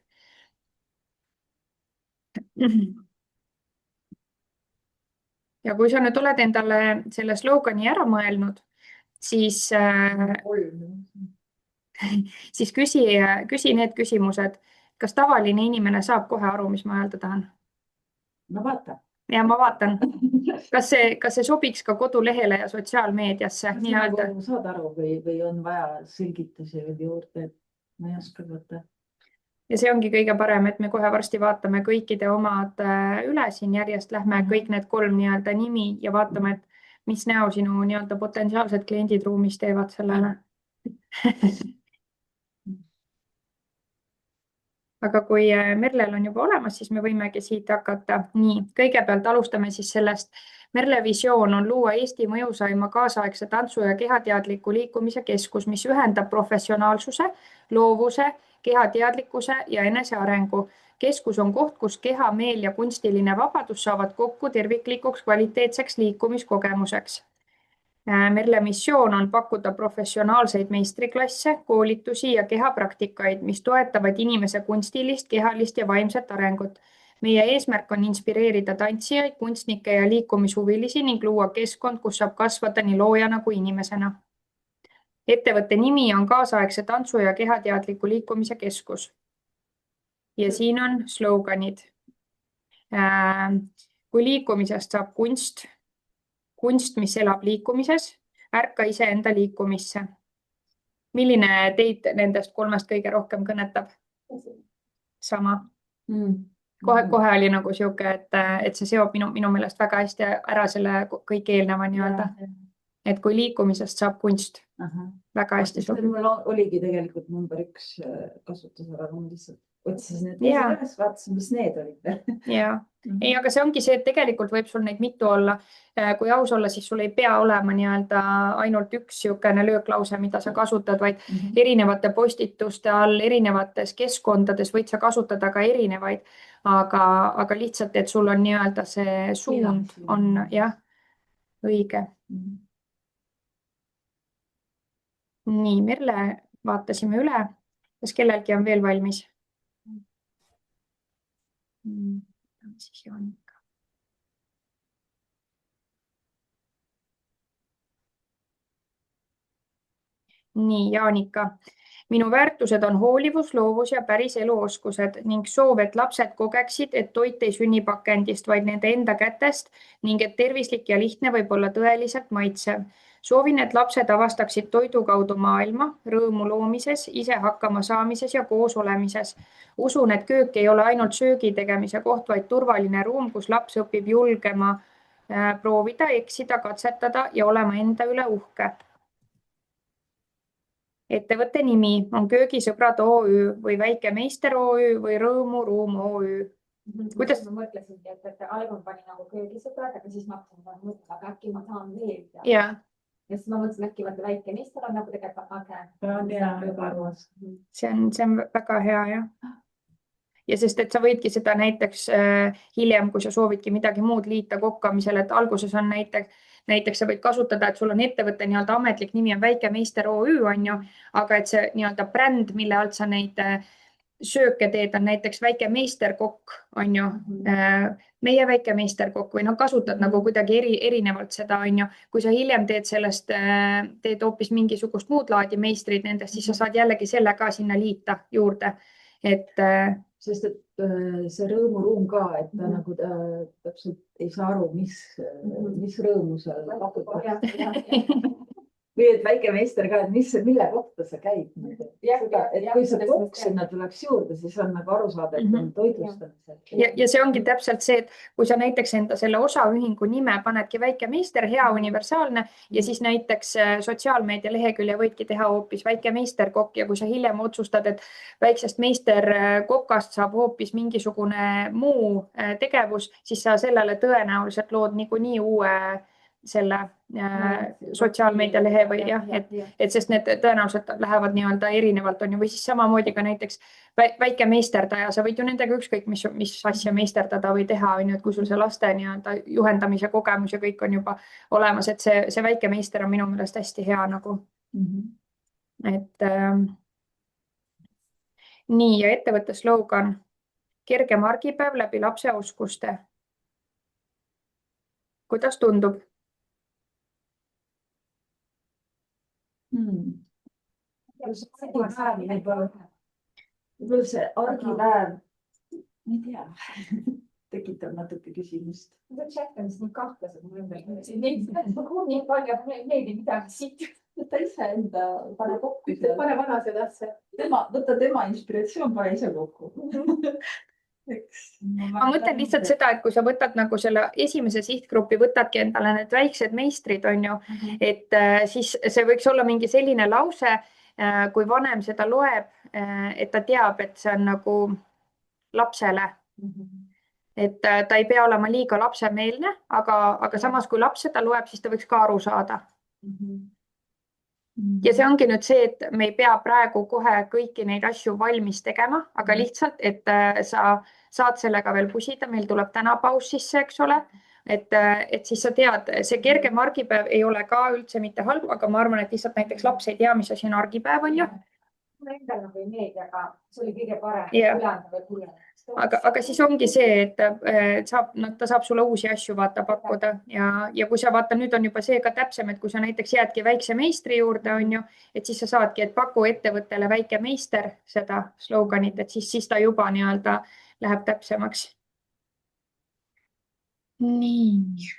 Ja kui sa nüüd oled endale selle slogani ära mõelnud, siis küsi need küsimused. Kas tavaline inimene saab kohe aru, mis ma öelda tahan? No vaata. Ja ma vaatan. Kas see sobiks ka kodulehele ja sotsiaalmeediasse? Saad aru või on vaja selgitusi veel juurde, et ma ei oska võtta. Ja see ongi kõige parem, et me kohe varsti vaatame kõikide omad üle siin järjest. Lähme kõik need 3 nimi ja vaatame, et mis näo sinu potentsiaalsed kliendid ruumis teevad sellele. Aga kui Merlel on juba olemas, siis me võimegi siit hakata. Nii, kõigepealt alustame siis sellest. Merle visioon on luua Eesti mõjusaima kaasaegse tantsu- ja kehateadliku liikumise keskus, mis ühendab professionaalsuse, loovuse, kehateadlikkuse ja enesearengu. Keskus on koht, kus keha, meel ja kunstiline vabadus saavad kokku terviklikuks kvaliteetseks liikumiskogemuseks. Merle missioon on pakkuda professionaalseid meistriklasse, koolitusi ja kehapraktikaid, mis toetavad inimese kunstilist, kehalist ja vaimset arengut. Meie eesmärk on inspireerida tantsijaid, kunstnikke ja liikumishuvilisi ning luua keskkond, kus saab kasvada nii loojana kui inimesena. Ettevõtte nimi on kaasaegse tantsu- ja kehateadliku liikumise keskus. Ja siin on sloganid. Kui liikumisest saab kunst, mis elab liikumises, ärka iseenda liikumisse. Milline teid nendest 3 kõige rohkem kõnetab? Sama. Kohe oli nagu siuke, et see seob minu meelest väga hästi ära selle kõik eelneva nii-öelda. Et kui liikumisest saab kunst. Väga hästi sobib. Mul oligi tegelikult number 1 kasutusel, aga ma lihtsalt otsisin need üles, vaatasin, mis need olid. Ja. Ei, aga see ongi see, et tegelikult võib sul neid mitu olla. Kui aus olla, siis sul ei pea olema ainult üks siukene lööklause, mida sa kasutad, vaid erinevate postituste all, erinevates keskkondades võid sa kasutada ka erinevaid, aga lihtsalt, et sul on see suund on õige. Nii, Merle vaatasime üle. Kas kellelgi on veel valmis? Siis Jaanika. Nii, Jaanika. Minu väärtused on hoolivus, loovus ja päris eluoskused ning soov, et lapsed kogeksid, et toit ei sünni pakendist, vaid nende enda kätest ning et tervislik ja lihtne võib olla tõeliselt maitsev. Soovin, et lapsed avastaksid toidu kaudu maailma, rõõmu loomises, ise hakkama saamises ja koos olemises. Usun, et köök ei ole ainult söögi tegemise koht, vaid turvaline ruum, kus laps õpib julgema proovida, eksida, katsetada ja olema enda üle uhke. Ettevõtte nimi on Köögisõbrad OÜ või Väike Meister OÜ või Rõõmuruum OÜ. Kuidas? Ma mõtlesingi, et algul pani nagu Köögisõbrad, aga siis ma mõtlesin, aga äkki ma saan veel. Ja siis ma mõtlesin, äkki Väike Meister on nagu tegelikult äge. See on väga hea, jah. Ja sest, et sa võidki seda näiteks hiljem, kui sa soovidki midagi muud liita kokkamisel, et alguses on näiteks sa võid kasutada, et sul on ettevõtte ametlik nimi on Väike Meister OÜ, on ju, aga et see bränd, mille alt sa neid sööke teed, on näiteks Väike Meisterkokk, on ju, meie Väike Meisterkokk või kasutad nagu kuidagi erinevalt seda, on ju. Kui sa hiljem teed hoopis mingisugust muud laadi meistrid nendest, siis sa saad jällegi selle ka sinna liita juurde, Sest et see rõõmuruum ka, et ta nagu täpselt ei saa aru, mis rõõmu seal pakutakse. või et väike meister ka, et mille kohta sa käid. Et kui see kokk sinna tuleks juurde, siis on nagu aru saada, et on toitlustamisel. Ja see ongi täpselt see, et kui sa näiteks enda selle osaühingu nime panedki väike meister, hea universaalne ja siis näiteks sotsiaalmeedia lehekülje võidki teha hoopis väike meisterkokk ja kui sa hiljem otsustad, et väiksest meisterkokast saab hoopis mingisugune muu tegevus, siis sa sellele tõenäoliselt lood niikuinii uue selle sotsiaalmeedia lehe või jah, et sest need tõenäoliselt lähevad nii-öelda erinevalt on ju, või siis samamoodi ka näiteks väike meisterdaja, sa võid ju nendega ükskõik, mis asja meisterdada või teha, on ju, et kui sul see laste nii-öelda juhendamise kogemus ja kõik on juba olemas, et see väike meister on minu meelest hästi hea nagu. Et nii ja ettevõtte slogan kergem argipäev läbi lapse oskuste. Kuidas tundub? Võib-olla see argipäev, ma ei tea, tekitab natuke küsimust. Chat on nii kahtlased mul ümber. Nii palju meeldib midagi siit. Võta ise enda, pane kokku. Pane vanase tasse. Võta tema inspiratsioon, pane ise kokku. Ma mõtlen lihtsalt seda, et kui sa võtad nagu selle esimese sihtgrupi, võtadki endale need väiksed meistrid, on ju, et siis see võiks olla mingi selline lause, kui vanem seda loeb, et ta teab, et see on nagu lapsele. Et ta ei pea olema liiga lapsemeelne, aga samas kui laps seda loeb, siis ta võiks ka aru saada. Ja see ongi nüüd see, et me ei pea praegu kohe kõiki neid asju valmis tegema, aga lihtsalt, et sa saad sellega veel pusida, meil tuleb täna paus sisse, eks ole, et siis sa tead, see kergem argipäev ei ole ka üldse mitte halb, aga ma arvan, et lihtsalt näiteks laps ei tea, mis asi on argipäev, on ju. Mulle endal nagu ei meeldi, aga see oli kõige parem. Aga siis ongi see, et ta saab sulle uusi asju pakkuda ja kui sa vaata, nüüd on juba see ka täpsem, et kui sa näiteks jäädki väikse meistri juurde, on ju, et siis sa saadki, et paku ettevõttele väike meister seda sloganit, et siis ta juba nii-öelda läheb täpsemaks. Nii.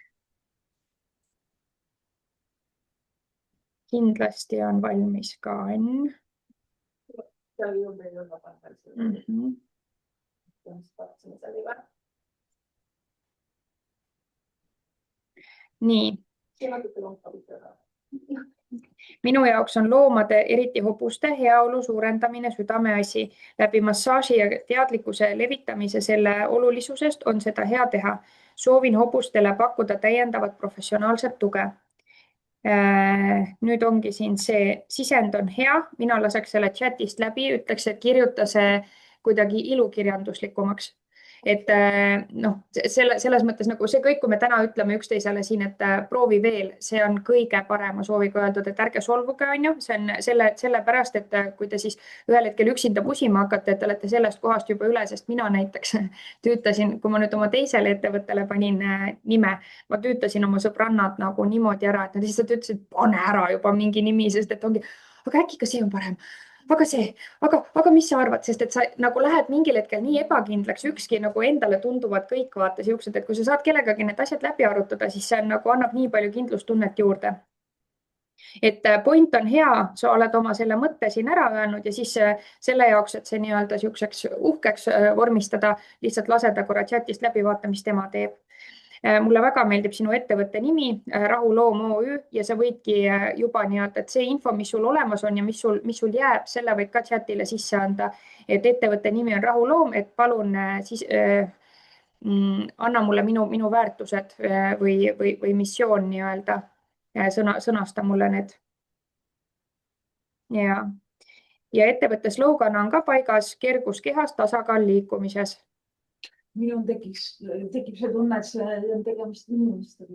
Kindlasti on valmis ka Enn. Seal juurde ei ole pannud. Nii. Minu jaoks on loomade, eriti hobuste heaolu suurendamine südameasi. Läbi massaaži ja teadlikkuse levitamise selle olulisusest on seda hea teha. Soovin hobustele pakkuda täiendavat professionaalset tuge. Nüüd ongi siin see sisend on hea. Mina laseks selle chatist läbi, ütleks, et kirjuta see kuidagi ilukirjanduslikumaks. Et selles mõttes nagu see kõik, kui me täna ütleme üksteisele siin, et proovi veel, see on kõige parema sooviga öeldud, et ärge solvuge, on ju. See on sellepärast, et kui te siis ühel hetkel üksinda pusima hakkate, et olete sellest kohast juba üle, sest mina näiteks tüütasin, kui ma nüüd oma teisele ettevõttele panin nime, ma tüütasin oma sõbrannad nagu niimoodi ära, et nad lihtsalt ütlesid, pane ära juba mingi nimi, sest et ongi, aga äkki ka see on parem. Aga mis sa arvad, sest et sa nagu lähed mingil hetkel nii ebakindlaks, ükski nagu endale tunduvad kõik vaata siuksed, et kui sa saad kellegagi need asjad läbi arutada, siis see nagu annab nii palju kindlustunnet juurde. Et point on hea, sa oled oma selle mõtte siin ära öelnud ja siis selle jaoks, et see nii-öelda siukseks uhkeks vormistada, lihtsalt laseda korra chatist läbi vaata, mis tema teeb. Mulle väga meeldib sinu ettevõtte nimi, Rahu Loom OÜ ja sa võidki juba nii-öelda, et see info, mis sul olemas on ja mis sul jääb, selle võid ka chatile sisse anda, et ettevõtte nimi on Rahu Loom, et palun siis anna mulle minu väärtused või missioon nii-öelda, sõnasta mulle need. Ja ettevõtte slogan on ka paigas, kergus kehas, tasakaal liikumises. Minul tekib see tunne, et see on tegemist inimestega.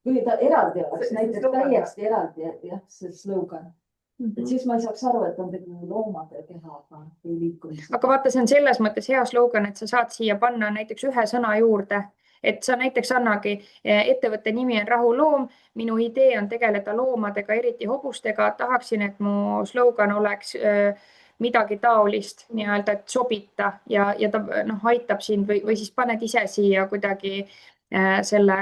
Kui ta eraldi oleks, näiteks täiesti eraldi, jah, see slogan. Et siis ma ei saaks aru, et on tegu loomade kehaga või liikumisega. Aga vaata, see on selles mõttes hea slogan, et sa saad siia panna näiteks ühe sõna juurde. Et sa näiteks annagi, ettevõtte nimi on Rahu Loom, minu idee on tegeleda loomadega, eriti hobustega. Tahaksin, et mu slogan oleks midagi taolist nii-öelda, et sobita ja ta aitab sind või siis paned ise siia kuidagi selle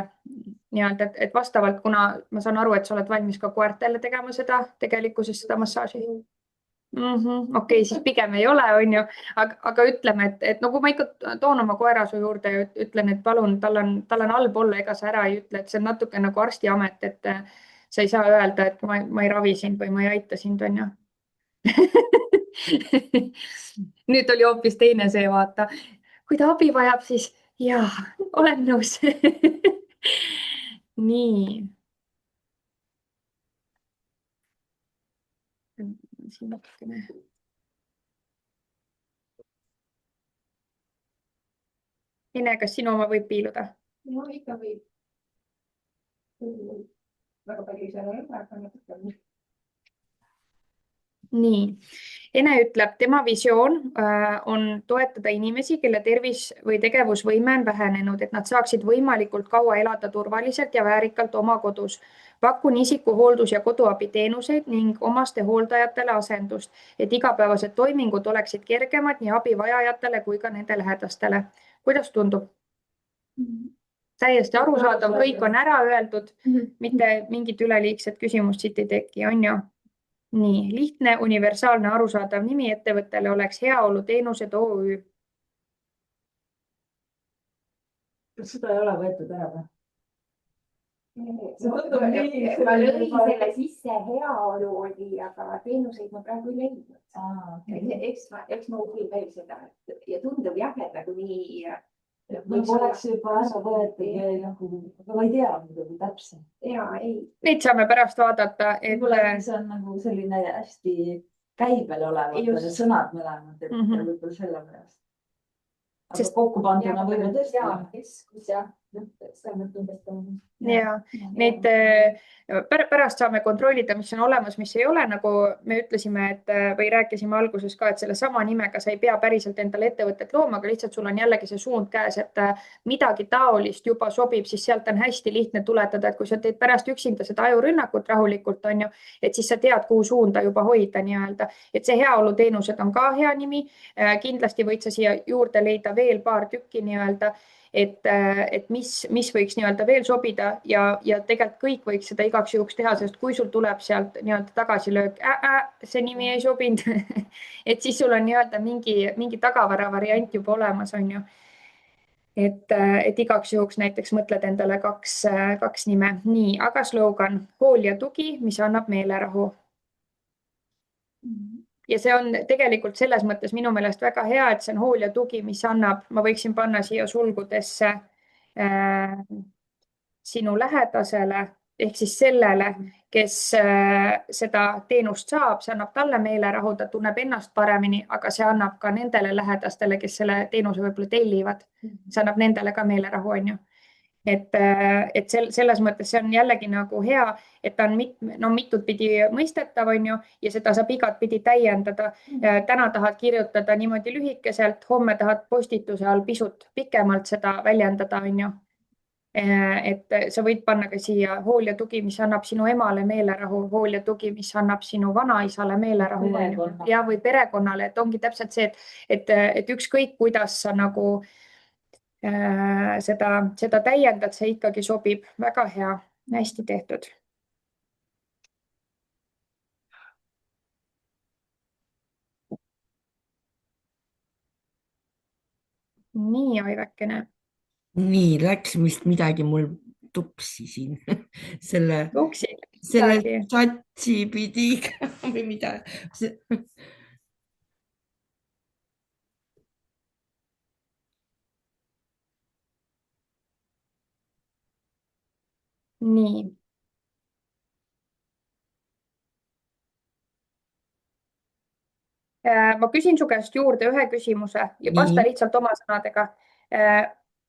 nii-öelda, et vastavalt, kuna ma saan aru, et sa oled valmis ka koertele tegema seda tegelikkuses seda massaaži. Okei, siis pigem ei ole, onju, aga ütleme, et no kui ma ikka toon oma koera su juurde ja ütlen, et palun, tal on halb olla, ega sa ära ei ütle, et see on natuke nagu arstiamet, et sa ei saa öelda, et ma ei ravi sind või ma ei aita sind, onju. nüüd oli hoopis teine see, vaata. kui ta abi vajab, siis jaa, olen nõus. nii. siin natukene. Ene, kas sinu oma võib piiluda? no ikka võib. väga palju seal ei ole, aga natuke. nii, Ene ütleb, tema visioon on toetada inimesi, kelle tervis või tegevusvõime on vähenenud, et nad saaksid võimalikult kaua elada turvaliselt ja väärikalt oma kodus. Pakun isikuhooldus- ja koduabiteenuseid ning omaste hooldajatele asendust, et igapäevased toimingud oleksid kergemad nii abivajajatele kui ka nende lähedastele. Kuidas tundub? Täiesti arusaadav, kõik on ära öeldud, mitte mingit üleliigset küsimust siit ei teki, on ju? nii, lihtne, universaalne, arusaadav nimi ettevõttele oleks Heaoluteenused OÜ. kas seda ei ole võetud ära või? ma lõin selle sisse, heaolu oli, aga teenuseid ma praegu ei leidnud. eks ma uurin veel seda ja tundub jah, et nagu nii. oleks juba ära võetud nagu, aga ma ei tea muidugi täpselt. ja ei. Neid saame pärast vaadata, et. võib-olla see on nagu selline hästi käibel olevad sõnad mõlemad, et võib-olla sellepärast. aga kokku panduna võime tõesti. keskus ja seda mõtlemist on. ja neid pärast saame kontrollida, mis on olemas, mis ei ole, nagu me ütlesime, et või rääkisime alguses ka, et selle sama nimega sa ei pea päriselt endale ettevõtet looma, aga lihtsalt sul on jällegi see suund käes, et midagi taolist juba sobib, siis sealt on hästi lihtne tuletada, et kui sa teed pärast üksinda seda ajurünnakut rahulikult, on ju, et siis sa tead, kuhu suunda juba hoida nii-öelda, et see heaoluteenused on ka hea nimi. kindlasti võid sa siia juurde leida veel paar tükki nii-öelda, et mis võiks nii-öelda veel sobida ja tegelikult kõik võiks seda igaks juhuks teha, sest kui sul tuleb sealt nii-öelda tagasilöök, see nimi ei sobinud et siis sul on nii-öelda mingi tagavara variant juba olemas, on ju. et igaks juhuks näiteks mõtled endale kaks nime. nii, aga slogan hool ja tugi, mis annab meelerahu. ja see on tegelikult selles mõttes minu meelest väga hea, et see on hool ja tugi, mis annab, ma võiksin panna siia sulgudesse sinu lähedasele ehk siis sellele, kes seda teenust saab, see annab talle meelerahu, ta tunneb ennast paremini, aga see annab ka nendele lähedastele, kes selle teenuse võib-olla tellivad, see annab nendele ka meelerahu, on ju. et selles mõttes see on jällegi nagu hea, et ta on mitut pidi mõistetav, on ju, ja seda saab igatpidi täiendada. täna tahad kirjutada niimoodi lühikeselt, homme tahad postituse all pisut pikemalt seda väljendada, on ju. et sa võid panna ka siia hool ja tugi, mis annab sinu emale meelerahu, hool ja tugi, mis annab sinu vanaisale meelerahu ja või perekonnale, et ongi täpselt see, et ükskõik, kuidas sa nagu seda täiendad, see ikkagi sobib. Väga hea, hästi tehtud. nii, Aivekene. nii, läks vist midagi mul tupsi siin selle ChatGPT-ga või mida. nii. ma küsin su käest juurde ühe küsimuse ja vasta lihtsalt oma sõnadega.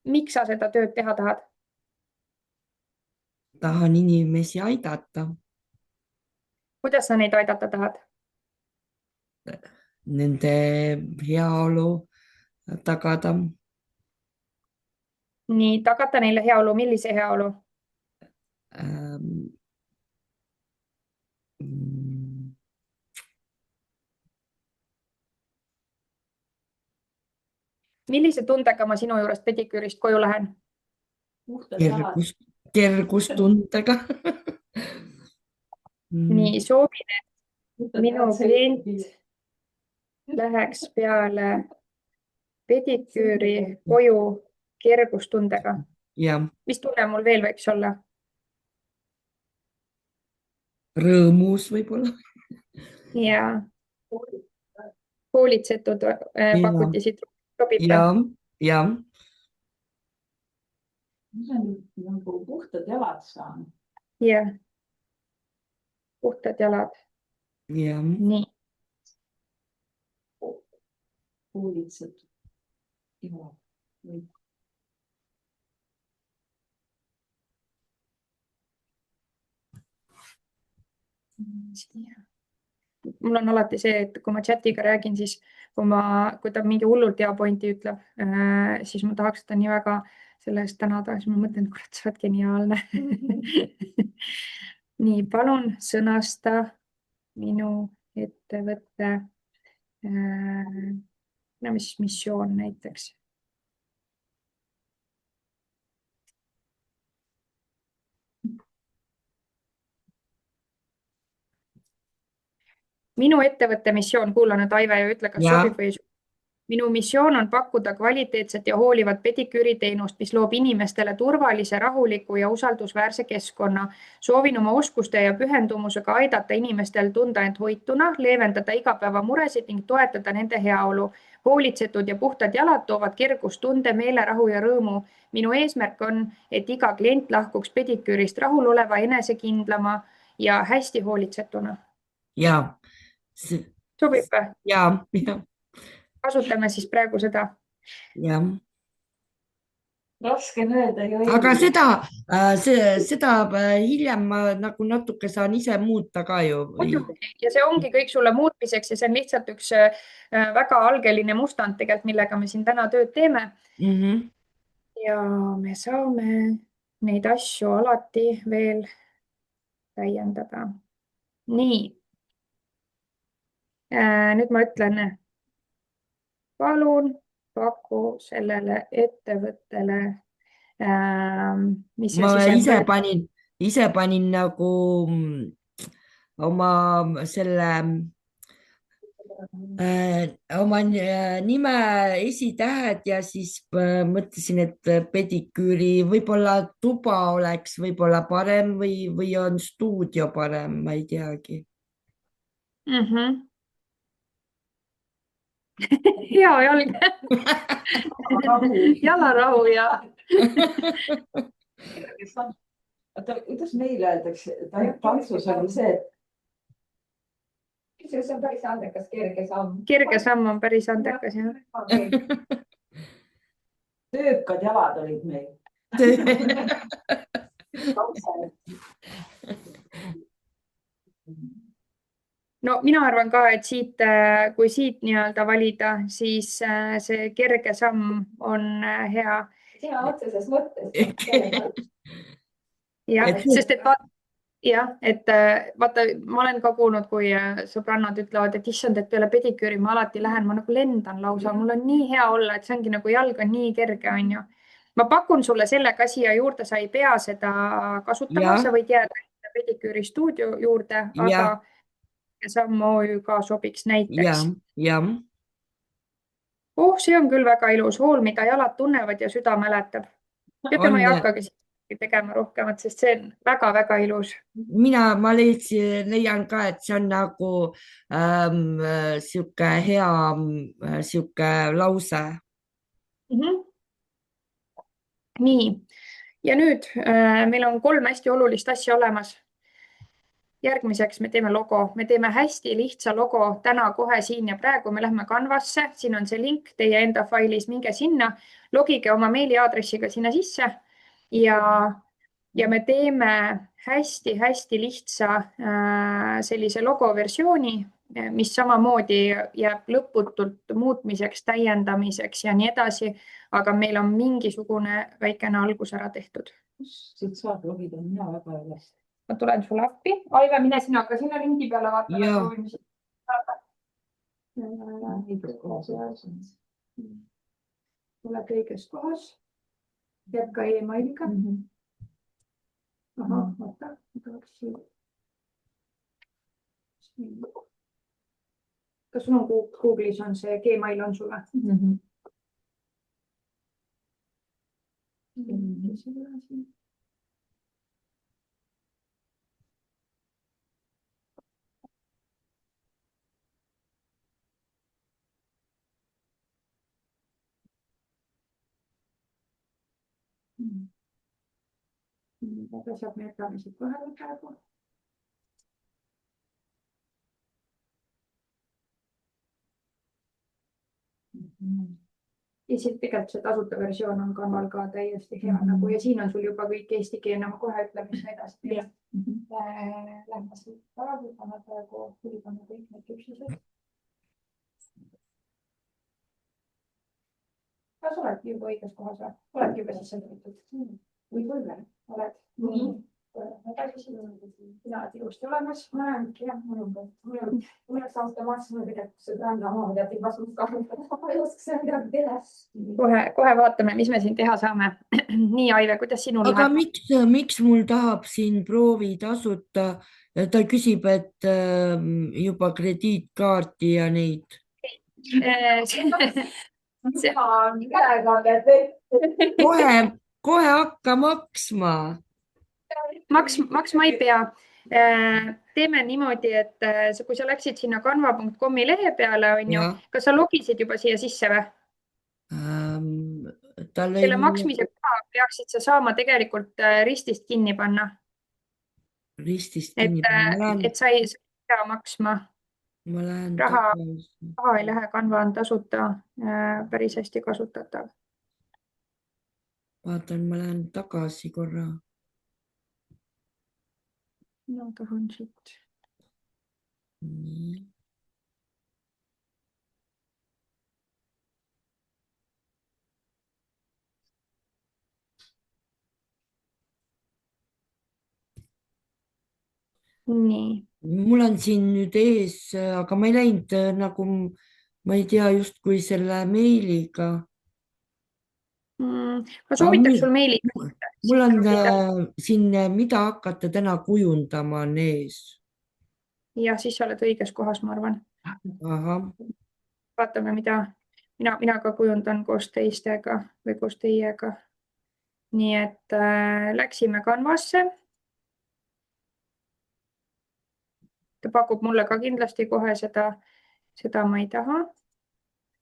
miks sa seda tööd teha tahad? tahan inimesi aidata. kuidas sa neid aidata tahad? Nende heaolu tagada. nii, tagada neile heaolu, millise heaolu? millise tundega ma sinu juurest pediküürist koju lähen? kergustundega. Nii, soovin, et minu klient läheks peale pediküüri koju kergustundega. Ja Mis tunne mul veel võiks olla? rõõmus võib-olla. Ja hoolitsetud pakuti siit sobib. Ja. mis on nagu puhtad jalad saanud. Ja. Puhtad jalad. Ja. Nii. Hoolitsetud jalad. Mul on alati see, et kui ma chatiga räägin, siis kui ta mingi hullult hea pointi ütleb, siis ma tahaks seda nii väga selle eest tänada, siis ma mõtlen, kurat, sa oled geniaalne. Nii, palun sõnasta minu ettevõtte mis missioon näiteks. Minu ettevõtte missioon, kuula nüüd Aive ja ütle, kas sobib või ei sobi. Minu missioon on pakkuda kvaliteetset ja hoolivat pediküüriteenust, mis loob inimestele turvalise, rahuliku ja usaldusväärse keskkonna. Soovin oma oskuste ja pühendumusega aidata inimestel tunda end hoituna, leevendada igapäevamuresid ning toetada nende heaolu. Hoolitsetud ja puhtad jalad toovad kergustunde, meelerahu ja rõõmu. Minu eesmärk on, et iga klient lahkuks pediküürist rahuloleva, enesekindlama ja hästi hoolitsetuna. Ja. Sobib või? Ja. Kasutame siis praegu seda. Ja. Raske on öelda ju. Aga seda hiljem ma nagu natuke saan ise muuta ka ju. Ja see ongi kõik sulle muutmiseks ja see on lihtsalt üks väga algeline mustand tegelikult, millega me siin täna tööd teeme. Ja me saame neid asju alati veel täiendada. Nii. Nüüd ma ütlen, palun paku sellele ettevõttele, mis ma ise panin nagu oma selle oma nime esitähed ja siis mõtlesin, et pediküüri võib-olla tuba oleks võib-olla parem või on stuudio parem, ma ei teagi. Hea jalg. Jalarahu ja. Kuidas meile öeldakse, tantsus oli see, et see on päris andekas, kerge samm. Kerge samm on päris andekas, jah. Töökad jalad olid meil. No mina arvan ka, et kui siit nii-öelda valida, siis see kerge samm on hea. Sina otseses mõttes. Jah, sest et vaata, ma olen ka kuulnud, kui sõbrannad ütlevad, et issand, et peale pediküüri ma alati lähen, ma nagu lendan lausa, mul on nii hea olla, et see ongi nagu jalg on nii kerge, on ju. Ma pakun sulle selle ka siia juurde, sa ei pea seda kasutama, sa võid jääda pediküüri stuudio juurde, aga samm OÜ ka sobiks näiteks. See on küll väga ilus hool, mida jalad tunnevad ja süda mäletab. Teate, ma ei hakkagi tegema rohkemat, sest see on väga-väga ilus. Ma leian ka, et see on nagu siuke hea siuke lause. Nii, ja nüüd meil on 3 hästi olulist asja olemas. Järgmiseks me teeme logo. Me teeme hästi lihtsa logo täna kohe siin ja praegu. Me lähme Canvasse. Siin on see link teie enda failis. Minge sinna, logige oma meiliaadressiga sinna sisse ja me teeme hästi-hästi lihtsa sellise logo versiooni, mis samamoodi jääb lõputult muutmiseks, täiendamiseks ja nii edasi. Aga meil on mingisugune väikene algus ära tehtud. Siit saab logida mina väga üles. Ma tulen sulle appi. Aive, mine sina ka sinna ringi peale vaatama. Tule kõiges kohas. Jätka e-mailiga. ahah, oota, ma tahaks siia. Kas sul on Google'is on see Gmail on sul või? Aga saab me jätame siit vahele praegu. Ja siit tegelikult see tasuta versioon on Canval ka täiesti hea nagu ja siin on sul juba kõik eestikeelne, ma kohe ütlen, mis me edasi teeme. Lähme siit ka, võtame praegu üritame kõik need küpsised. Kas oledki juba õiges kohas või? Oledki juba sisse võetud? Või küll, oled? Nii. Sina oled ilusti olemas. Ma olengi jah, mul oleks automaatselt tegelikult see brända oma midagi kasvust kahjuda. Ma ei oska seda midagi teha. Kohe vaatame, mis me siin teha saame. Nii, Aive, kuidas sinul aga läheb? miks mul tahab siin proovi tasuta? Ta küsib, et juba krediitkaarti ja neid. Kohe hakka maksma. Maksma ei pea. Teeme niimoodi, et kui sa läksid sinna canva.com lehe peale, on ju, kas sa logisid juba siia sisse või? Selle maksmise koha peaksid sa saama tegelikult ristist kinni panna. Ristist kinni panna. Et sa ei pea maksma. Ma lähen raha ei lähe, Canva on tasuta, päris hästi kasutatav. Vaatan, ma lähen tagasi korra. No tahan siit. Nii. Mul on siin nüüd ees, aga ma ei läinud nagu, ma ei tea, justkui selle meiliga. Ma soovitaks sul meili. Mul on siin, mida hakata täna kujundama on ees. Ja siis sa oled õiges kohas, ma arvan. Vaatame, mida mina ka kujundan koos teistega või koos teiega. Nii et läksime Canvasse. Ta pakub mulle ka kindlasti kohe seda ma ei taha.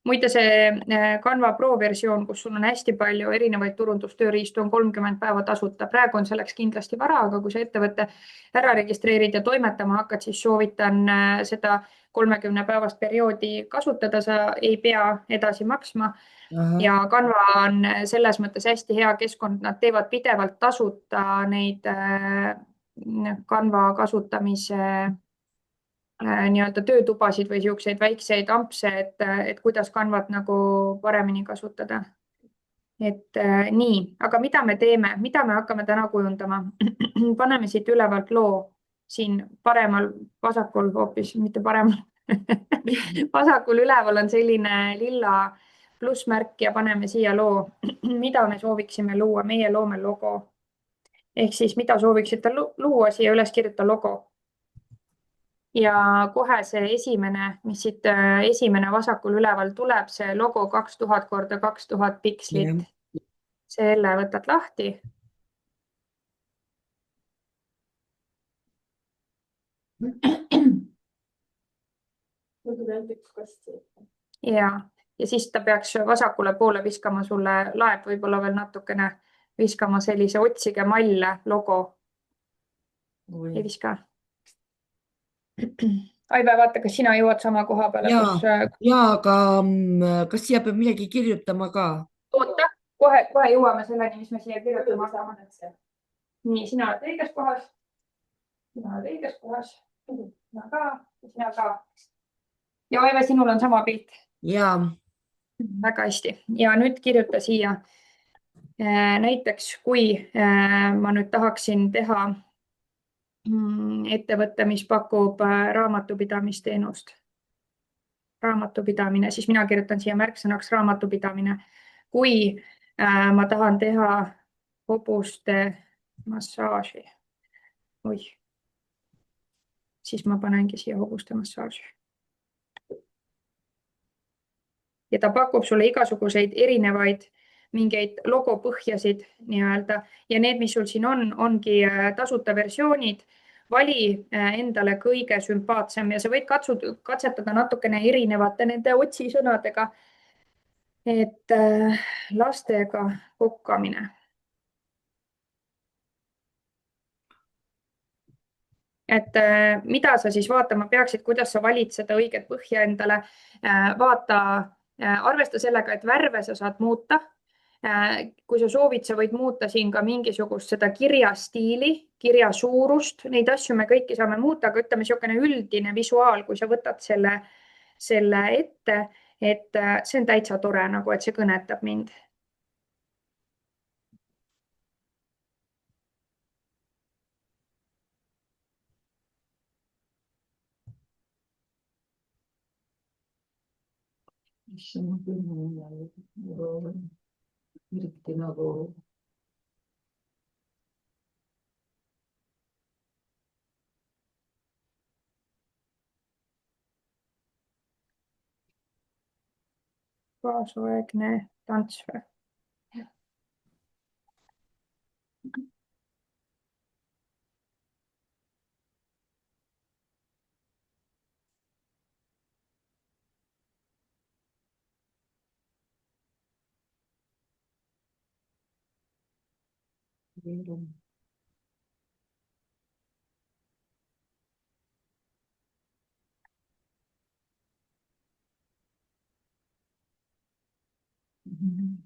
Muide, see Canva Pro versioon, kus sul on hästi palju erinevaid turundustööriistu, on 30 päeva tasuta. Praegu on selleks kindlasti vara, aga kui sa ettevõtte ära registreerid ja toimetama hakkad, siis soovitan seda 30 päevast perioodi kasutada. Sa ei pea edasi maksma. Ja Canva on selles mõttes hästi hea keskkond. Nad teevad pidevalt tasuta neid Canva kasutamise nii-öelda töötubasid või siukseid väikseid ampse, et kuidas Canvat nagu paremini kasutada. Et nii, aga mida me teeme, mida me hakkame täna kujundama? Paneme siit ülevalt loo, siin paremal, vasakul hoopis, mitte paremal. Vasakul üleval on selline lilla plussmärk ja paneme siia loo, mida me sooviksime luua, meie loome logo. Ehk siis, mida sooviksite luua, siia üles kirjuta logo. Ja kohe see esimene, mis siit esimene vasakul üleval tuleb, see logo 2000 korda 2000 pikslit. Selle võtad lahti. Ja siis ta peaks vasakule poole viskama sulle, laeb võib-olla veel natukene viskama sellise otsige malle logo. Ei viska. Aive, vaata, kas sina jõuad sama koha peale? Aga kas siia peab midagi kirjutama ka? Oota, kohe jõuame selleni, mis me siia kirjutama saame. Nii, sina oled õiges kohas. Sina oled õiges kohas. Sina ka, sina ka. Ja Aive, sinul on sama pilt. Jaa. Väga hästi. Ja nüüd kirjuta siia. Näiteks, kui ma nüüd tahaksin teha ettevõte, mis pakub raamatupidamisteenust. Raamatupidamine, siis mina kirjutan siia märksõnaks raamatupidamine. Kui ma tahan teha hobuste massaaži, oih, siis ma panengi siia hobuste massaaži. Ja ta pakub sulle igasuguseid erinevaid mingeid logopõhjasid nii-öelda ja need, mis sul siin ongi tasuta versioonid. Vali endale kõige sümpaatsem ja sa võid katsetada natukene erinevate nende otsisõnadega. Et lastega kokkamine. Et mida sa siis vaatama peaksid, kuidas sa valid seda õiget põhja endale. Vaata, arvesta sellega, et värve sa saad muuta. Kui sa soovid, sa võid muuta siin ka mingisugust seda kirjastiili, kirja suurust. Neid asju me kõiki saame muuta, aga ütleme niisugune üldine visuaal, kui sa võtad selle ette, et see on täitsa tore, nagu et see kõnetab mind. See on küll eriti nagu kaasaegne tants või?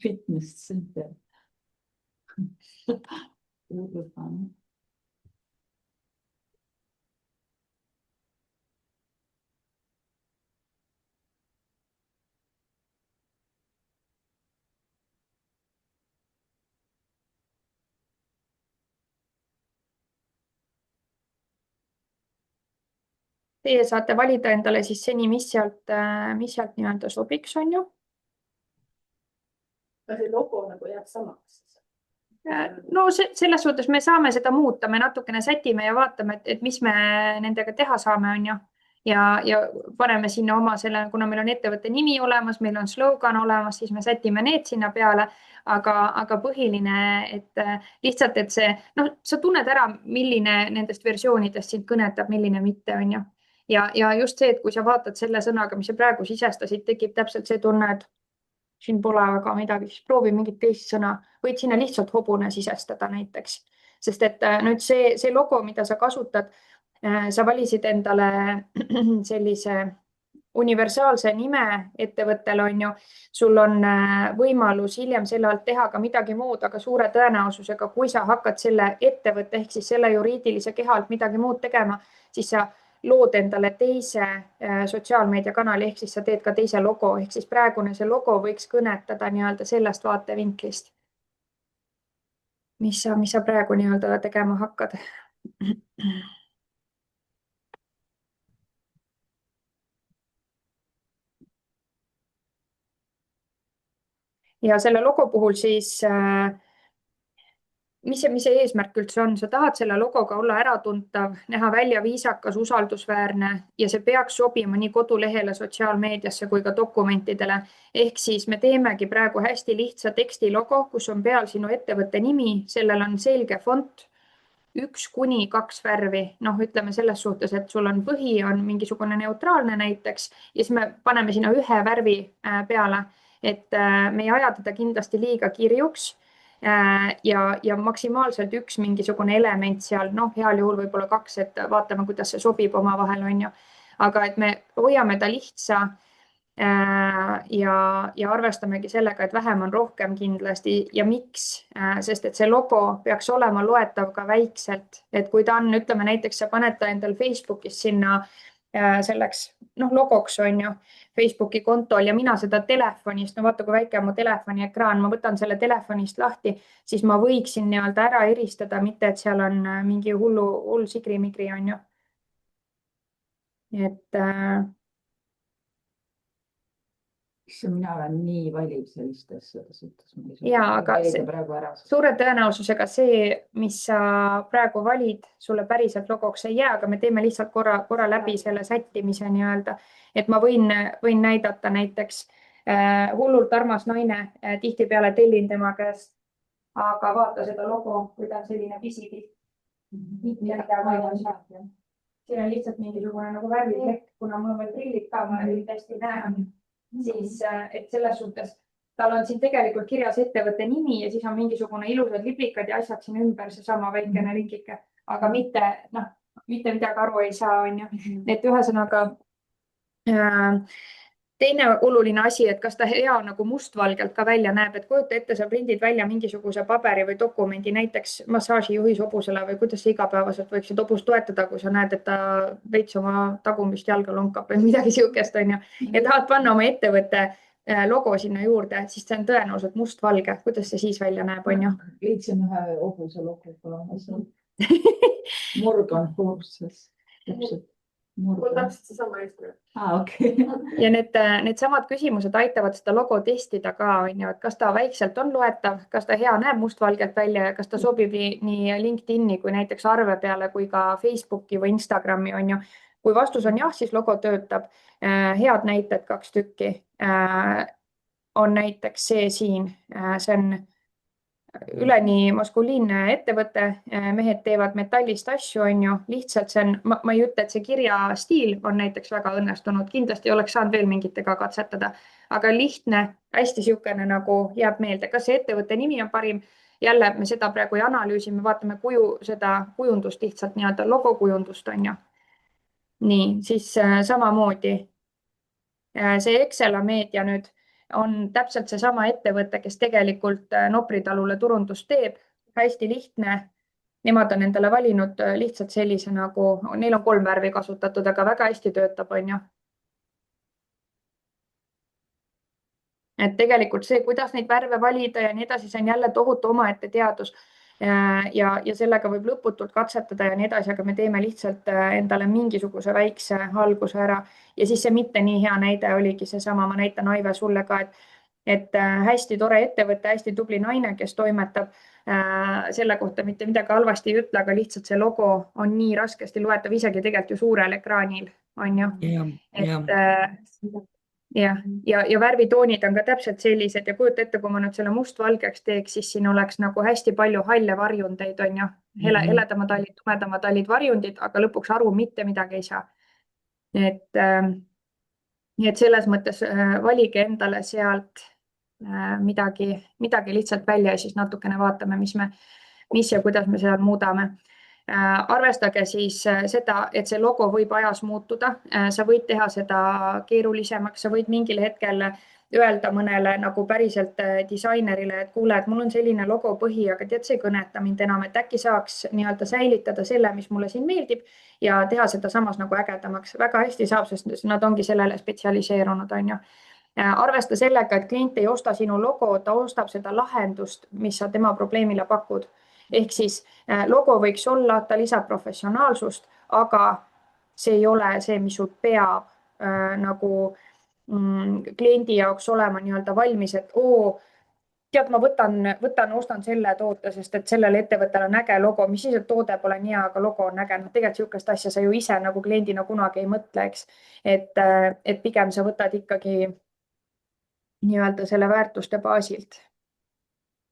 fitness center. Teie saate valida endale siis seni, mis sealt nii-öelda sobiks, on ju. See logo nagu jääb samaks. No selles suhtes me saame seda muuta, me natukene sätime ja vaatame, et mis me nendega teha saame, on ju. Ja paneme sinna oma selle, kuna meil on ettevõtte nimi olemas, meil on slogan olemas, siis me sätime need sinna peale. Aga põhiline, et lihtsalt, et see, sa tunned ära, milline nendest versioonidest sind kõnetab, milline mitte, on ju. Ja just see, et kui sa vaatad selle sõnaga, mis sa praegu sisestasid, tekib täpselt see tunne, et siin pole väga midagi, siis proovi mingit teist sõna. Võid sinna lihtsalt hobune sisestada näiteks. Sest et nüüd see logo, mida sa kasutad, sa valisid endale sellise universaalse nime ettevõttel, on ju. Sul on võimalus hiljem selle alt teha ka midagi muud, aga suure tõenäosusega, kui sa hakkad selle ettevõtte ehk siis selle juriidilise keha alt midagi muud tegema, siis sa lood endale teise sotsiaalmeediakanali ehk siis sa teed ka teise logo ehk siis praegune see logo võiks kõnetada nii-öelda sellest vaatevinklist, mis sa praegu nii-öelda tegema hakkad. Ja selle logo puhul siis mis see eesmärk üldse on? Sa tahad selle logoga olla äratuntav, näha välja viisakas, usaldusväärne ja see peaks sobima nii kodulehele, sotsiaalmeediasse kui ka dokumentidele. Ehk siis me teemegi praegu hästi lihtsa tekstilogo, kus on peal sinu ettevõtte nimi, sellel on selge font, 1–2 värvi. Ütleme selles suhtes, et sul on põhi on mingisugune neutraalne näiteks ja siis me paneme sinna 1 värvi peale, et me ei aja teda kindlasti liiga kirjuks. Ja maksimaalselt 1 mingisugune element seal, heal juhul võib-olla 2, et vaatame, kuidas see sobib omavahel, on ju. Aga et me hoiame ta lihtsa ja arvestamegi sellega, et vähem on rohkem kindlasti ja miks, sest et see logo peaks olema loetav ka väikselt, et kui ta on, ütleme näiteks sa paned ta endal Facebookis sinna selleks logoks on ju Facebooki kontol ja mina seda telefonist, vaata kui väike on mu telefoni ekraan, ma võtan selle telefonist lahti, siis ma võiksin nii-öelda ära eristada, mitte et seal on mingi hull sigri-migri on ju. Et Mina olen nii valiv selliste asjade suhtes. Jaa, aga praegu ära. suure tõenäosusega see, mis sa praegu valid, sulle päriselt logoks ei jää, aga me teeme lihtsalt korra läbi selle sättimise nii-öelda, et ma võin näidata näiteks hullult armas naine, tihtipeale tellin tema käest, aga vaata seda logo, kui ta on selline pisipilt. Siin on lihtsalt mingisugune nagu värviplekk, kuna mul on veel prillid ka, ma hästi näen. Siis, et selles suhtes tal on siin tegelikult kirjas ettevõtte nimi ja siis on mingisugune ilusad liplikad ja asjad siin ümber, seesama väikene ringike, aga mitte midagi aru ei saa, on ju. Et ühesõnaga teine oluline asi, et kas ta hea nagu mustvalgelt ka välja näeb, et kujuta ette, sa prindid välja mingisuguse paberi või dokumendi, näiteks massaažijuhis hobusele või kuidas sa igapäevaselt võiksid hobust toetada, kui sa näed, et ta veits oma tagumist jalga lonkab või midagi siukest, on ju. Ja tahad panna oma ettevõtte logo sinna juurde, siis see on tõenäoliselt mustvalge. Kuidas see siis välja näeb, on ju? Leidsin ühe hobuse logo. Morgan Forces. Mul täpselt seesama eesmärk. Okay. Ja need samad küsimused aitavad seda logo testida ka, on ju, et kas ta väikselt on loetav, kas ta hea näeb mustvalgelt välja ja kas ta sobib nii LinkedIni kui näiteks arve peale kui ka Facebooki või Instagrami, on ju. Kui vastus on jah, siis logo töötab. Head näited 2 tükki on näiteks see siin. See on üleni maskuliinne ettevõte, mehed teevad metallist asju, on ju, lihtsalt see on, ma ei ütle, et see kirjastiil on näiteks väga õnnestunud, kindlasti oleks saanud veel mingitega katsetada, aga lihtne, hästi siukene nagu jääb meelde, kas see ettevõtte nimi on parim, jälle me seda praegu ei analüüsi, me vaatame seda kujundust lihtsalt nii-öelda logokujundust, on ju. Nii, siis samamoodi see Excela meedia nüüd on täpselt seesama ettevõte, kes tegelikult Nopritalule turundust teeb. Hästi lihtne. Nemad on endale valinud lihtsalt sellise nagu, neil on 3 värvi kasutatud, aga väga hästi töötab, on ju. Et tegelikult see, kuidas neid värve valida ja nii edasi, see on jälle tohutu omaette teadus. Ja sellega võib lõputult katsetada ja nii edasi, aga me teeme lihtsalt endale mingisuguse väikse alguse ära. Ja siis see mitte nii hea näide oligi seesama, ma näitan Aive sulle ka, et hästi tore ettevõte, hästi tubli naine, kes toimetab selle kohta mitte midagi halvasti ei ütle, aga lihtsalt see logo on nii raskesti loetav, isegi tegelikult ju suurel ekraanil, on ju. Ja värvitoonid on ka täpselt sellised ja kujuta ette, kui ma nüüd selle mustvalgeks teeks, siis siin oleks nagu hästi palju halle varjundeid, on ju. Heledamad allid, tumedamad allid varjundid, aga lõpuks aru mitte midagi ei saa. Et selles mõttes valige endale sealt midagi lihtsalt välja ja siis natukene vaatame, mis ja kuidas me seal muudame. Arvestage siis seda, et see logo võib ajas muutuda. Sa võid teha seda keerulisemaks, sa võid mingil hetkel öelda mõnele nagu päriselt disainerile, et kuule, et mul on selline logo põhi, aga tead, see ei kõneta mind enam, et äkki saaks nii-öelda säilitada selle, mis mulle siin meeldib ja teha seda samas nagu ägedamaks. Väga hästi saab, sest nad ongi sellele spetsialiseerunud, on ju. Arvesta sellega, et klient ei osta sinu logo, ta ostab seda lahendust, mis sa tema probleemile pakud. Ehk siis logo võiks olla, ta lisab professionaalsust, aga see ei ole see, mis sul peab nagu kliendi jaoks olema nii-öelda valmis, et tead, ma ostan selle toote, sest et sellel ettevõttel on äge logo, mis siis, et toode pole nii hea, aga logo on äge. Tegelikult siukest asja sa ju ise nagu kliendina kunagi ei mõtle, eks. Et pigem sa võtad ikkagi nii-öelda selle väärtuste baasilt.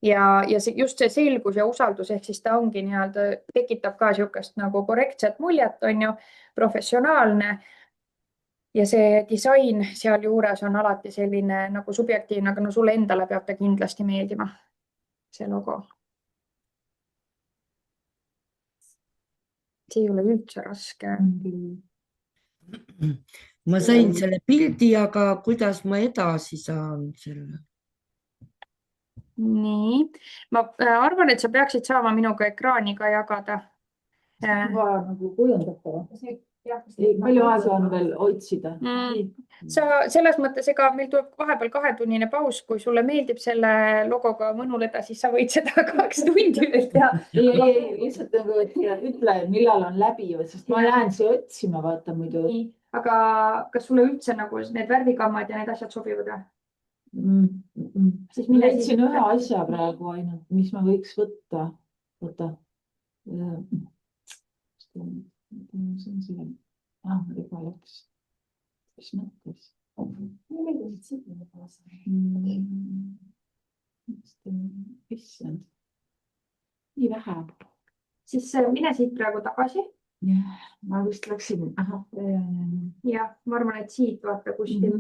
Ja just see selgus ja usaldus, ehk siis ta ongi nii-öelda, tekitab ka siukest nagu korrektset muljet, on ju, professionaalne. Ja see disain seal juures on alati selline nagu subjektiivne, aga no sulle endale peab ta kindlasti meeldima, see logo. See ei ole üldse raske. Ma sain selle pildi, aga kuidas ma edasi saan selle? Nii, ma arvan, et sa peaksid saama minuga ekraani ka jagada. Vaja nagu kujundada. Palju aega on veel otsida? Sa selles mõttes, ega meil tuleb vahepeal 2-tunnine paus, kui sulle meeldib selle logoga mõnuleda, siis sa võid seda 2 tundi veel teha. Ei, lihtsalt nagu ütle, millal on läbi, sest ma jään siia otsima, vaata muidu. Aga kas sulle üldse nagu need värvikammad ja need asjad sobivad? Siis ma mine leidsin siit. ühe asja praegu ainult, mis ma võiks võtta. Võta. See on see. Juba läks. Mis mõttes? Issand. Nii vähe. Siis mine siit praegu tagasi. Jah, ma vist läksin. Ja ma arvan, et siit vaata kuskil.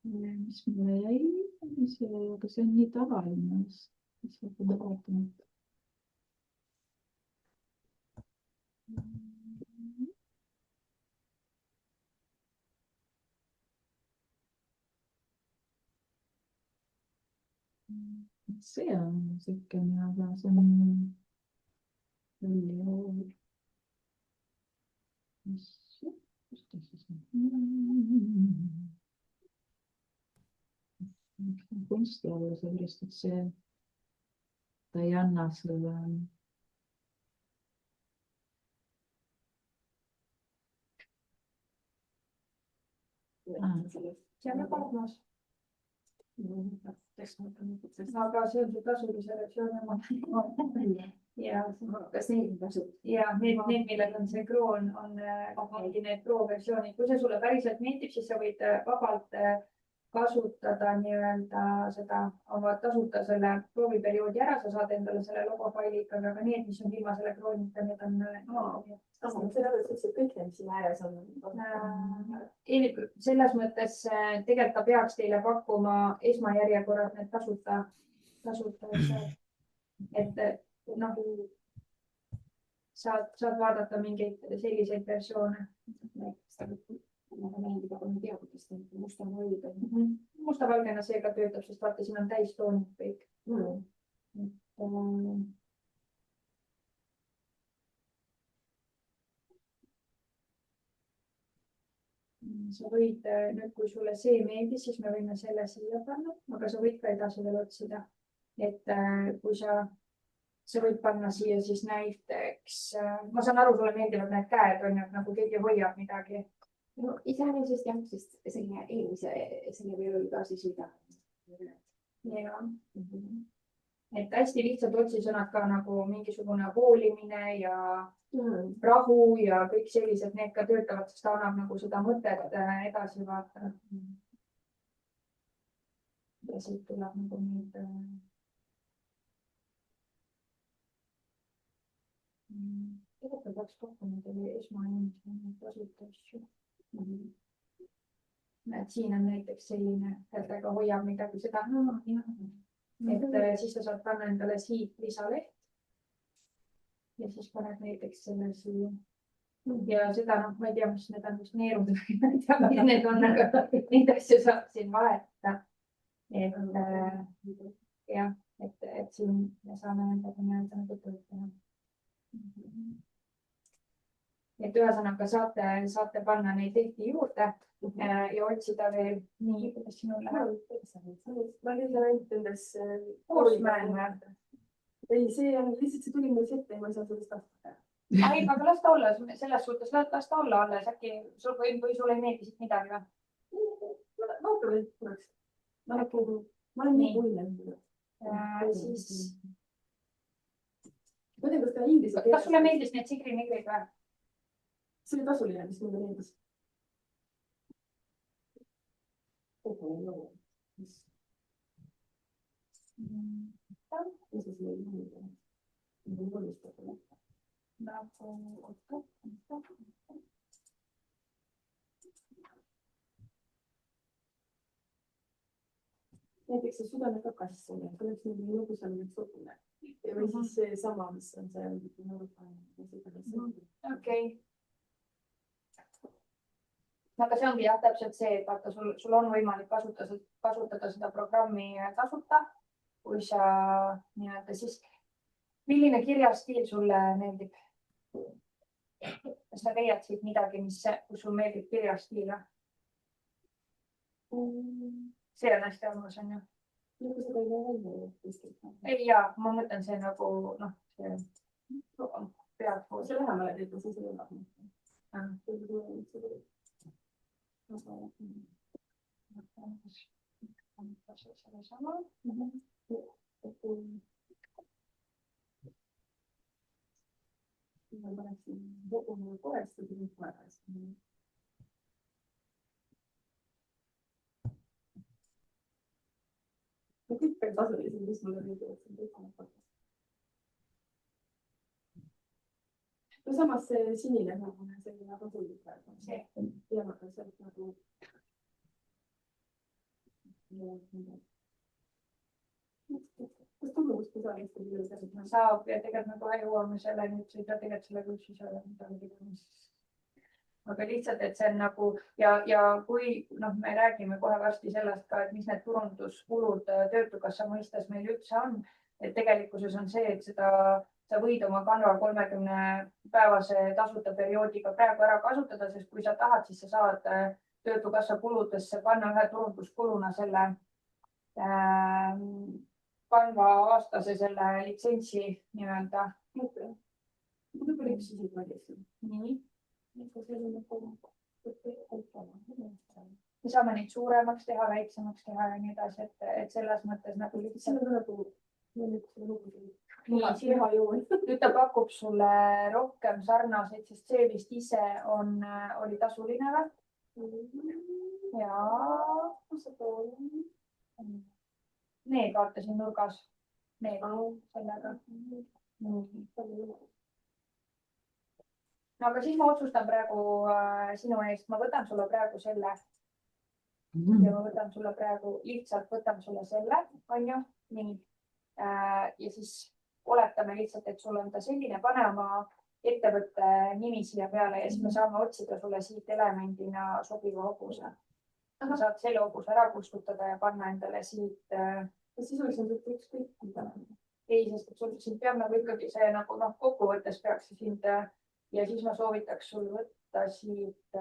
Mis mulle jäi? Aga see on nii tavaline. Mis ma pean vaatama? See on siukene, aga see on kunsti alla, sellepärast, et see ta ei anna selle. See on väga armas. Aga see on see tasulise versioon. Ja kas neid on tasu? Ja need, millel on see kroon, ongi need pro-versioonid. Kui see sulle päriselt meeldib, siis sa võid vabalt kasutada nii-öelda seda oma tasuta selle prooviperioodi ära. Sa saad endale selle logofaili ikkagi, aga need, mis on ilma selle kroonita, need on. Kõik need siin ääres on. Selles mõttes tegelikult ta peaks teile pakkuma esmajärjekorras need tasuta, et saad vaadata mingeid selliseid versioone. Mulle meeldib, aga ma ei tea, kuidas ta musta-valge. Musta-valgena seega töötab, sest vaata, siin on täistoonid kõik. Sa võid nüüd, kui sulle see meeldis, siis me võime selle siia panna, aga sa võid ka edasi veel otsida. Et kui sa võid panna siia siis näiteks, ma saan aru, sulle meeldivad need käed on ju, nagu keegi hoiab midagi. No iseenesest jah, sest selle eelmise peale oli ka siis mida. Et hästi lihtsad otsisõnad ka nagu mingisugune hoolimine ja rahu ja kõik sellised, need ka töötavad, sest ta annab nagu seda mõtet edasi vaata. Ja siit tuleb nagu nüüd. Tegelikult peaks pakkuma teile esmajoonis tasuta asju. Et siin on näiteks selline, et aga hoiab midagi seda. Et siis sa saad panna endale siit lisaleht. Ja siis paned näiteks selle siia. Ja seda, ma ei tea, mis need on, mis neerud. Ma ei tea, mis need on, aga neid asju saab siin vahetada. Et siin me saame endaga nii-öelda nagu töötada. Et ühesõnaga saate panna neid lehti juurde ja otsida veel nii, kuidas sinul läheb. Ma nüüd näinud endas Koosmäärne. Ei, see on lihtsalt, see tuli mulle ette ja ma ei saa sellest vastata. Ei, aga las ta olla, selles suhtes las ta olla alles, äkki või sulle ei meeldi siit midagi või? Vaatame korraks. Ma olen nii kuulnud. Siis. Ma tean, kas ta inglise keeles. Kas sulle meeldis need sigri-migrid või? See oli tasuline, mis mulle meeldis. Näiteks see südamekakas, see oleks nagu lõbusam sugune. Või siis see sama, mis on see. Okei. Aga see ongi jah täpselt see, et vaata, sul on võimalik kasutada seda programmi tasuta, kui sa nii-öelda siis. Milline kirjastiil sulle meeldib? Kas sa leiad siit midagi, kus sul meeldib kirjastiil? See on hästi armas, on ju? Ei, jaa, ma mõtlen see nagu, see pead pool. See lähemale teeb, siis ei ole. sellesama . ma paneksin kogu korrasti ära . kõik veel tasulised , mis mulle meeldivad . no samas see sinine on selline tasulik praegu . see teemaga sealt nagu . kas tuluvuspesaalist on üldse ? saab ja tegelikult me kohe jõuame selle nüüd seda tegelikult selle kuus siis ole midagi tegemist . aga lihtsalt , et see on nagu ja kui me räägime kohe varsti sellest ka , et mis need turunduskulud Töötukassa mõistes meil üldse on , et tegelikkuses on see , et sa võid oma Canva 30-päevase tasuta perioodiga praegu ära kasutada , sest kui sa tahad , siis sa saad Töötukassa kuludesse panna ühe turunduskuluna selle Canva aastase selle litsentsi nii-öelda . nii . me saame neid suuremaks teha , väiksemaks teha ja nii edasi , et selles mõttes nagu lihtsalt . nüüd ta pakub sulle rohkem sarnaseid , sest see vist ise oli tasuline või ? ja . Need vaata siin nurgas . Need sellega . no aga siis ma otsustan praegu sinu eest , ma võtan sulle praegu selle ja ma võtan sulle praegu , lihtsalt võtan sulle selle , on ju , nii . ja siis oletame lihtsalt , et sul on ta selline , pane oma ettevõtte nimi siia peale ja siis me saame otsida sulle siit elemendina sobiva hobuse . sa saad selle hobuse ära kustutada ja panna endale siit . sisuliselt ükskõik mida . ei , sest et sul siin peab nagu ikkagi see nagu kokkuvõttes peaks see sind ja siis ma soovitaks sul võtta siit .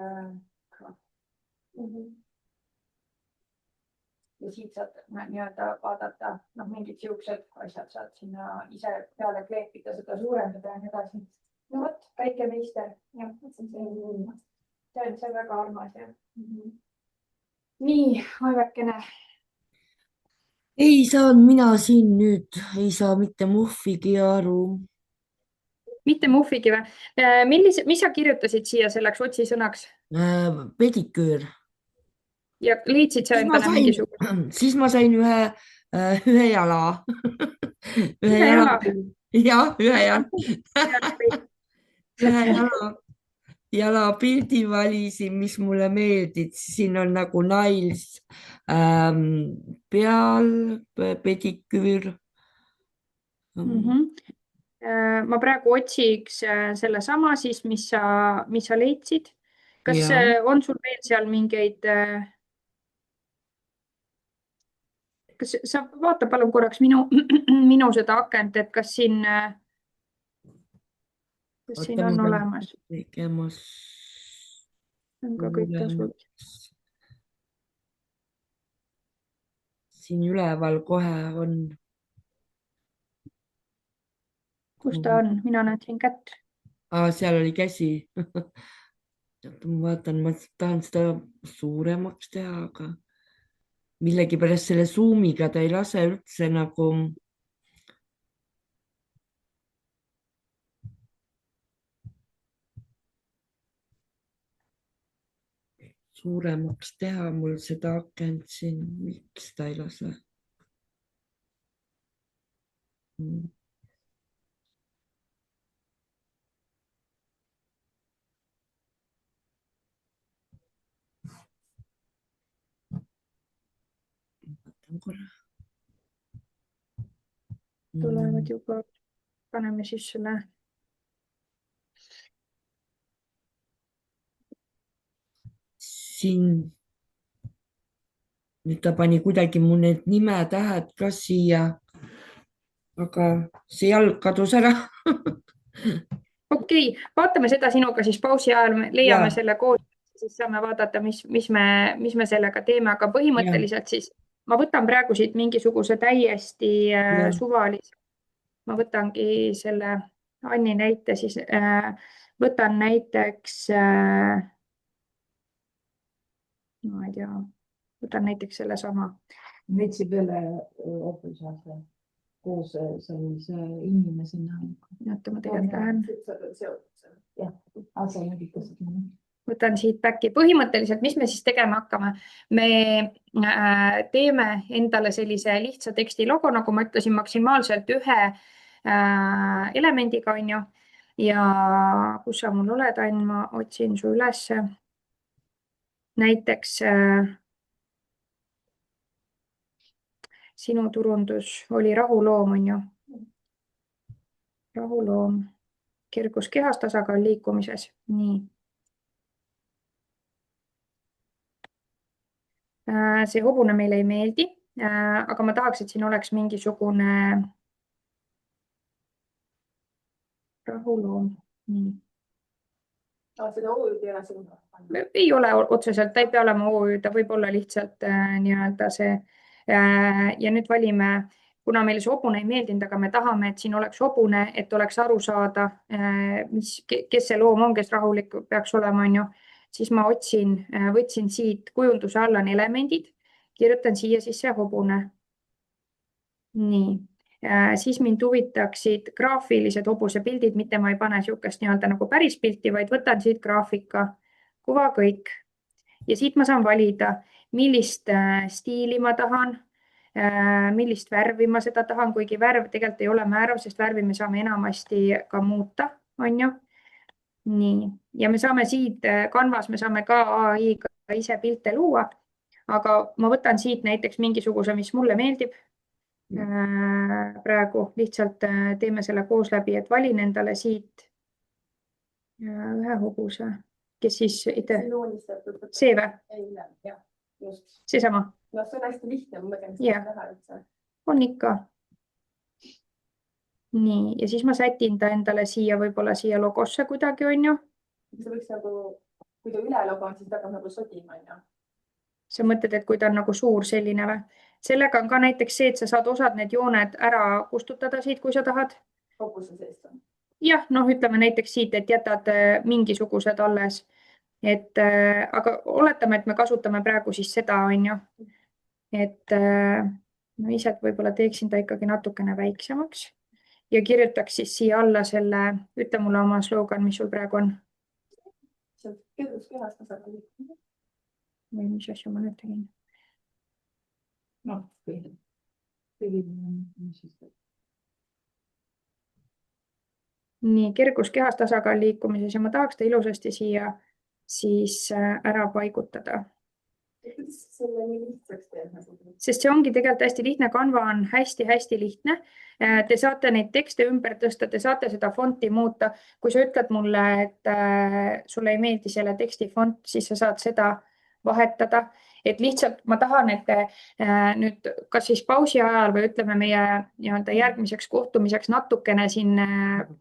ja siit saad nii-öelda vaadata , mingid siuksed asjad saad sinna ise peale kleepida , seda suurendada ja nii edasi . no vot , väike meister . see on väga armas ja . nii , Aivakene . ei saanud mina siin nüüd , ei saa mitte muhvigi aru . mitte muhvigi või ? mis sa kirjutasid siia selleks otsisõnaks pediküür . ja leidsid sa endale mingisuguse ? siis ma sain ühe jala . ühe jala . jah , ühe jalapildi valisin , mis mulle meeldib , siin on nagu nails peal , pediküür . ma praegu otsiks sellesama siis , mis sa leidsid . kas on sul veel seal mingeid ? kas sa vaata palun korraks minu seda akent , et kas siin on olemas ? tegemas . on ka kõik tasud . siin üleval kohe on . kus ta on ? mina näen siin kätt . seal oli käsi . ma vaatan , ma tahan seda suuremaks teha , aga millegipärast selle suumiga ta ei lase üldse nagu . suuremaks teha mul seda akent siin , miks ta ei lase ? korra . tulevad juba , paneme siis selle . siin . nüüd ta pani kuidagi mu need nimetähed ka siia . aga see jalg kadus ära . okei , vaatame seda sinuga siis pausi ajal , leiame Ja. selle koos , siis saame vaadata , mis me sellega teeme , aga põhimõtteliselt siis ma võtan praegu siit mingisuguse täiesti suvalise . ma võtangi selle Anni näite siis , võtan näiteks , ma ei tea , võtan näiteks sellesama võtsid peale õppusas koos sellise inimesena. Oota, ma tegelikult lähen. Jah, sa nägitasid. Võtan siit back'i. Põhimõtteliselt, mis me siis tegema hakkame? Me teeme endale sellise lihtsa teksti logo, nagu ma ütlesin, maksimaalselt ühe elemendiga, on ju. Ja kus sa mul oled, Ain, ma otsin su ülesse. Näiteks sinu turundus oli rahuloom, on ju. Rahuloom, kergus kehas, tasakaal liikumises. Nii. See hobune meile ei meeldi, aga ma tahaks, et siin oleks mingisugune rahuloom. Nii. Seda OÜ-d ei ole sinna? Ei ole otseselt, ta ei pea olema OÜ, ta võib olla lihtsalt nii-öelda see. Ja nüüd valime, kuna meile see hobune ei meeldinud, aga me tahame, et siin oleks hobune, et oleks aru saada, kes see loom on, kes rahulik peaks olema, on ju. Siis ma võtsin siit kujunduse alla on elemendid, kirjutan siia sisse hobune. Nii, siis mind huvitaksid graafilised hobuse pildid, mitte ma ei pane niisugust nii-öelda nagu päris pilti, vaid võtan siit graafika, kuva kõik. Ja siit ma saan valida, millist stiili ma tahan, millist värvi ma seda tahan, kuigi värv tegelikult ei ole määrav, sest värvi me saame enamasti ka muuta, on ju. Nii, ja me saame siit Canvas, me saame ka AI-ga ise pilte luua, aga ma võtan siit näiteks mingisuguse, mis mulle meeldib. Praegu lihtsalt teeme selle koos läbi, et valin endale siit ühe hobuse, kes siis see või? See sama? No see on hästi lihtne, ma mõtlen, seda teha üldse. On ikka. Nii, ja siis ma sätin ta endale siia, võib-olla siia logosse kuidagi, on ju. See võiks nagu, kui ta üle logo on, siis ta hakkab nagu sodima, on ju. Sa mõtled, et kui ta on nagu suur selline või? Sellega on ka näiteks see, et sa saad osad need jooned ära kustutada siit, kui sa tahad. Hobuse seest on. Jah, noh, ütleme näiteks siit, et jätad mingisugused alles. Aga oletame, et me kasutame praegu siis seda, on ju. Et ma ise võib-olla teeksin ta ikkagi natukene väiksemaks. Ja kirjutaks siis siia alla selle, ütle mulle oma slogan, mis sul praegu on. See on kergus kehas tasakaal liikumine. Või mis asju ma nüüd tegin? No, nii, kergus kehas tasakaal liikumises ja ma tahaks ta ilusasti siia siis ära paigutada. Kuidas selle nii lihtsaks teed? Sest see ongi tegelikult hästi lihtne. Canva on hästi-hästi lihtne. Te saate neid tekste ümber tõsta, te saate seda fonti muuta. Kui sa ütled mulle, et sulle ei meeldi selle teksti font, siis sa saad seda vahetada. Et lihtsalt ma tahan, et te nüüd kas siis pausi ajal või ütleme meie järgmiseks kohtumiseks natukene siin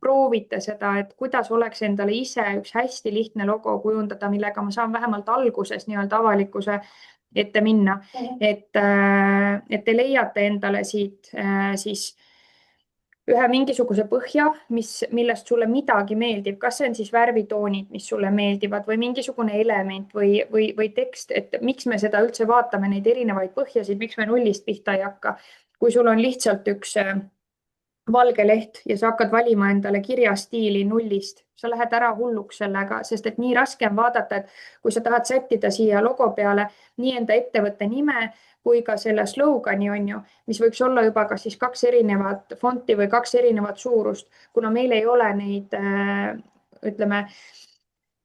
proovite seda, et kuidas oleks endale ise üks hästi lihtne logo kujundada, millega ma saan vähemalt alguses avalikkuse ette minna, et te leiate endale siit siis ühe mingisuguse põhja, millest sulle midagi meeldib, kas see on siis värvitoonid, mis sulle meeldivad või mingisugune element või tekst, et miks me seda üldse vaatame, neid erinevaid põhjasid, miks me nullist pihta ei hakka. Kui sul on lihtsalt üks valge leht ja sa hakkad valima endale kirjastiili nullist, sa lähed ära hulluks sellega, sest et nii raske on vaadata, et kui sa tahad sättida siia logo peale nii enda ettevõtte nime kui ka selle slogani, on ju, mis võiks olla juba kas siis 2 erinevat fonti või 2 erinevat suurust, kuna meil ei ole neid, ütleme,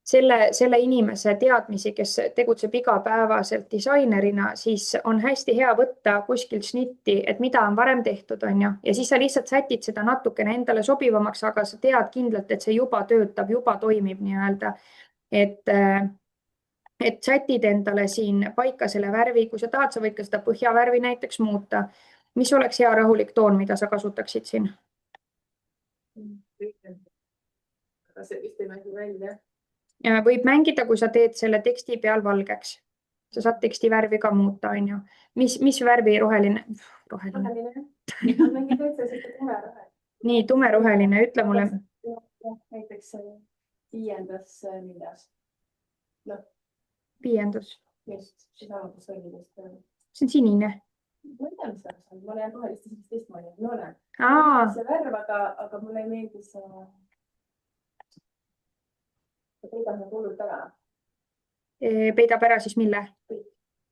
selle inimese teadmisi, kes tegutseb igapäevaselt disainerina, siis on hästi hea võtta kuskilt snitti, et mida on varem tehtud, on ju, ja siis sa lihtsalt sätid seda natukene endale sobivamaks, aga sa tead kindlalt, et see juba töötab, juba toimib nii-öelda, et sätid endale siin paika selle värvi, kui sa tahad, sa võid ka seda põhjavärvi näiteks muuta. Mis oleks hea rahulik toon, mida sa kasutaksid siin? See vist ei mängi välja. Võib mängida, kui sa teed selle teksti peal valgeks. Sa saad teksti värvi ka muuta, on ju. Mis värvi roheline? Roheline. Mängi teed see tumeroheline. Nii, tumeroheline, ütle mulle. Näiteks 5. miljas. 5. Just, seda on See on sinine. ma ei tea, mis värv see on, ma näen rohelist isegi teistmoodi, no näen. Aa, see värv, aga mulle ei meeldi see. See peidab nagu hullult ära. peidab ära siis mille?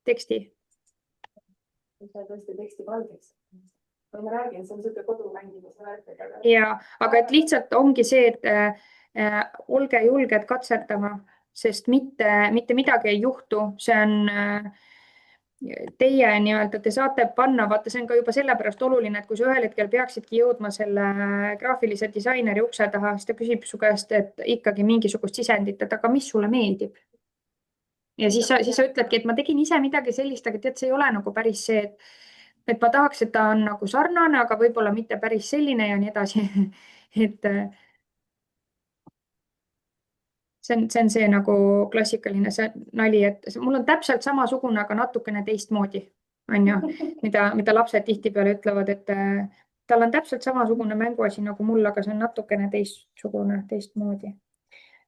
Teksti? See tõesti teksti valgeks. Ma räägin, see on siuke kodumängimise värv. Ja, aga et lihtsalt ongi see, et olge julged katsetama, sest mitte midagi ei juhtu. See on teie nii-öelda, te saate panna, vaata, see on ka juba sellepärast oluline, et kui sa ühel hetkel peaksidki jõudma selle graafilise disaineri ukse taha, siis ta küsib su käest, et ikkagi mingisugust sisendit, et aga mis sulle meeldib. Ja siis sa ütledki, et ma tegin ise midagi sellist, aga tead, see ei ole nagu päris see, et ma tahaks, et ta on nagu sarnane, aga võib-olla mitte päris selline ja nii edasi. et see on see nagu klassikaline see nali, et mul on täpselt samasugune, aga natukene teistmoodi, on ju, mida lapsed tihtipeale ütlevad, et tal on täpselt samasugune mänguasi nagu mul, aga see on natukene teistsugune, teistmoodi.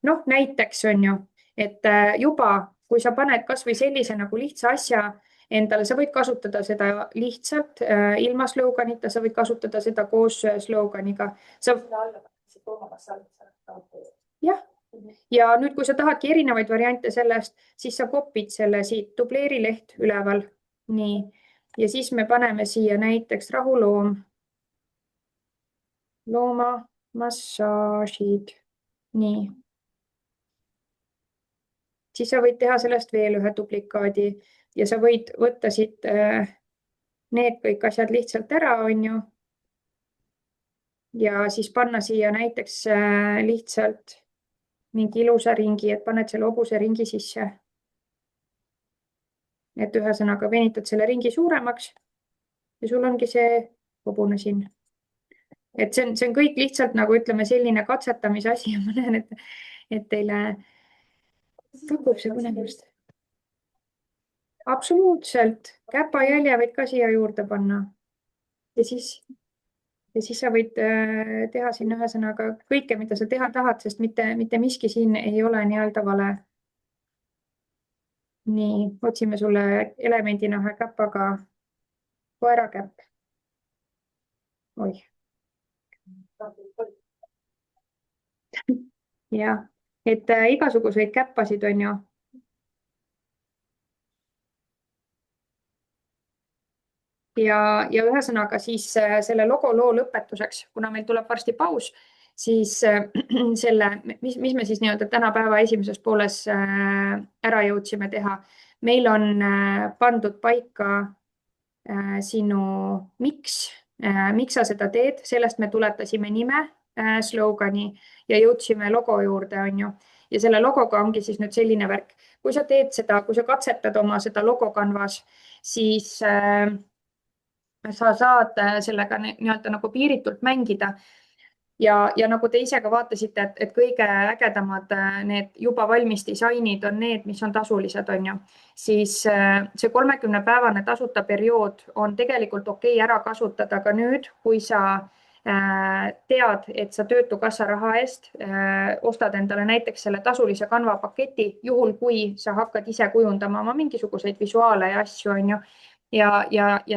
Noh, näiteks on ju, et juba kui sa paned kasvõi sellise nagu lihtsa asja endale, sa võid kasutada seda lihtsalt ilma sloganita, sa võid kasutada seda koos sloganiga. Jah. Ja nüüd, kui sa tahadki erinevaid variante sellest, siis sa kopid selle siit, dubleeri leht üleval. Nii. Ja siis me paneme siia näiteks rahuloom, loomamassaažid. Nii. Siis sa võid teha sellest veel ühe duplikaadi ja sa võid võtta siit need kõik asjad lihtsalt ära, on ju. Ja siis panna siia näiteks lihtsalt mingi ilusa ringi, et paned selle hobuse ringi sisse. Et ühesõnaga venitad selle ringi suuremaks ja sul ongi see hobune siin. Et see on kõik lihtsalt nagu ütleme selline katsetamise asi ja ma näen, et teile pakub see põnevust. Absoluutselt. Käpajälje võid ka siia juurde panna. Ja siis sa võid teha siin ühesõnaga kõike, mida sa teha tahad, sest mitte miski siin ei ole nii-öelda vale. Nii, otsime sulle elemendina ühe käpaga koerakäpp. Oih. Ja, et igasuguseid käppasid on ju. Ja ühesõnaga siis selle logo loo lõpetuseks, kuna meil tuleb varsti paus, siis selle, mis me siis nii-öelda tänapäeva esimeses pooles ära jõudsime teha. Meil on pandud paika sinu miks sa seda teed, sellest me tuletasime nime, slogani ja jõudsime logo juurde, on ju. Ja selle logoga ongi siis nüüd selline värk. Kui sa teed seda, kui sa katsetad oma seda logo kanvas, siis sa saad sellega nii-öelda nagu piiritult mängida. Ja nagu te ise ka vaatasite, et kõige ägedamad need juba valmis disainid on need, mis on tasulised, on ju. Siis see 30-päevane tasuta periood on tegelikult okei ära kasutada ka nüüd, kui sa tead, et sa Töötukassa raha eest ostad endale näiteks selle tasulise Canva paketi, juhul kui sa hakkad ise kujundama oma mingisuguseid visuaale ja asju, on ju. Ja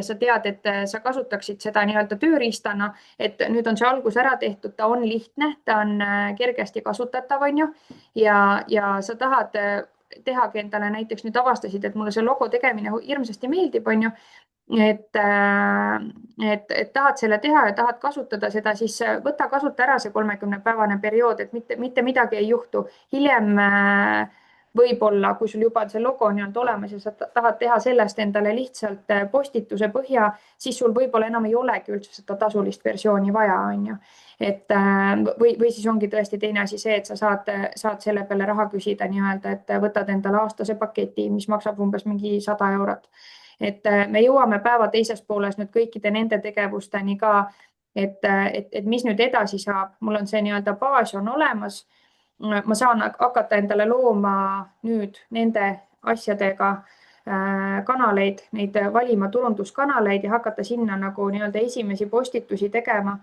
sa tead, et sa kasutaksid seda nii-öelda tööriistana, et nüüd on see algus ära tehtud, ta on lihtne, ta on kergesti kasutatav, on ju. Ja sa tahad tehagi endale näiteks nüüd avastasid, et mulle see logo tegemine hirmsasti meeldib, on ju. Et tahad selle teha ja tahad kasutada seda, siis kasuta ära see 30-päevane periood, et mitte midagi ei juhtu. Hiljem võib-olla, kui sul juba on see logo nii-öelda olemas ja sa tahad teha sellest endale lihtsalt postituse põhja, siis sul võib-olla enam ei olegi üldse seda tasulist versiooni vaja, on ju. Või siis ongi tõesti teine asi see, et sa saad selle peale raha küsida nii-öelda, et võtad endale aastase paketi, mis maksab umbes mingi 100 eurot. Et me jõuame päeva teises pooles nüüd kõikide nende tegevusteni ka, et mis nüüd edasi saab. Mul on see nii-öelda baas on olemas. Ma saan hakata endale looma nüüd nende asjadega kanaleid, neid valima turunduskanaleid ja hakata sinna nagu nii-öelda esimesi postitusi tegema.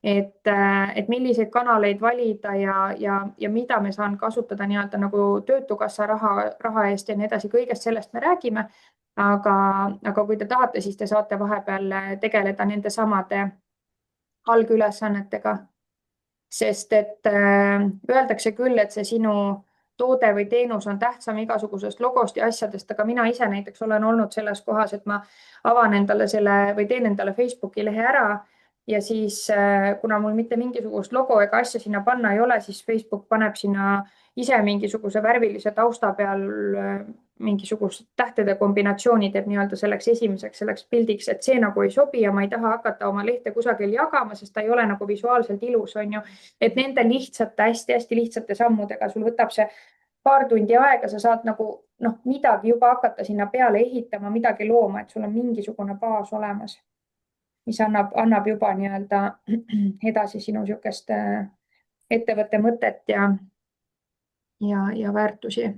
Et milliseid kanaleid valida ja mida me saan kasutada nii-öelda nagu Töötukassa raha eest ja nii edasi, kõigest sellest me räägime. aga kui te tahate, siis te saate vahepeal tegeleda nende samade algülesannetega, sest et öeldakse küll, et see sinu toode või teenus on tähtsam igasugusest logost ja asjadest, aga mina ise näiteks olen olnud selles kohas, et ma avan endale selle või teen endale Facebooki lehe ära ja siis kuna mul mitte mingisugust logo ega asja sinna panna ei ole, siis Facebook paneb sinna ise mingisuguse värvilise tausta peal mingisugust tähtede kombinatsiooni teeb nii-öelda selleks pildiks, et see nagu ei sobi ja ma ei taha hakata oma lehte kusagil jagama, sest ta ei ole nagu visuaalselt ilus, on ju. Et nende lihtsate, hästi-hästi lihtsate sammudega sul võtab see paar tundi aega, sa saad nagu midagi juba hakata sinna peale ehitama, midagi looma, et sul on mingisugune baas olemas, mis annab juba nii-öelda edasi sinu niisugust ettevõtte mõtet ja väärtusi.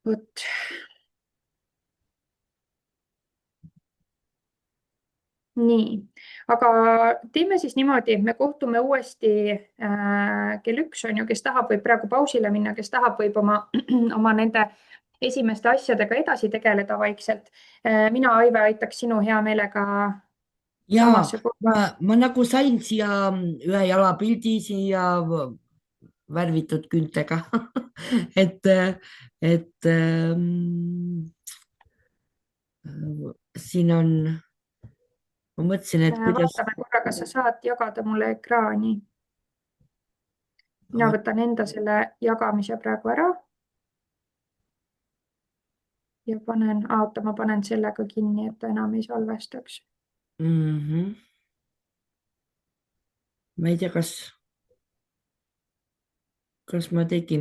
Vot. Nii, aga teeme siis niimoodi, me kohtume uuesti kell 1, on ju, kes tahab, võib praegu pausile minna, kes tahab, võib oma nende esimeste asjadega edasi tegeleda vaikselt. Mina, Aive, aitaks sinu hea meelega ja samasse kohta. ma nagu sain siia ühe jalapildi siia värvitud küüntega et siin on, ma mõtlesin, et kuidas. Vaatame korra, kas sa saad jagada mulle ekraani. Mina võtan enda selle jagamise praegu ära. Ja oota, ma panen sellega kinni, et ta enam ei salvestaks. Ma ei tea, kas ma tegin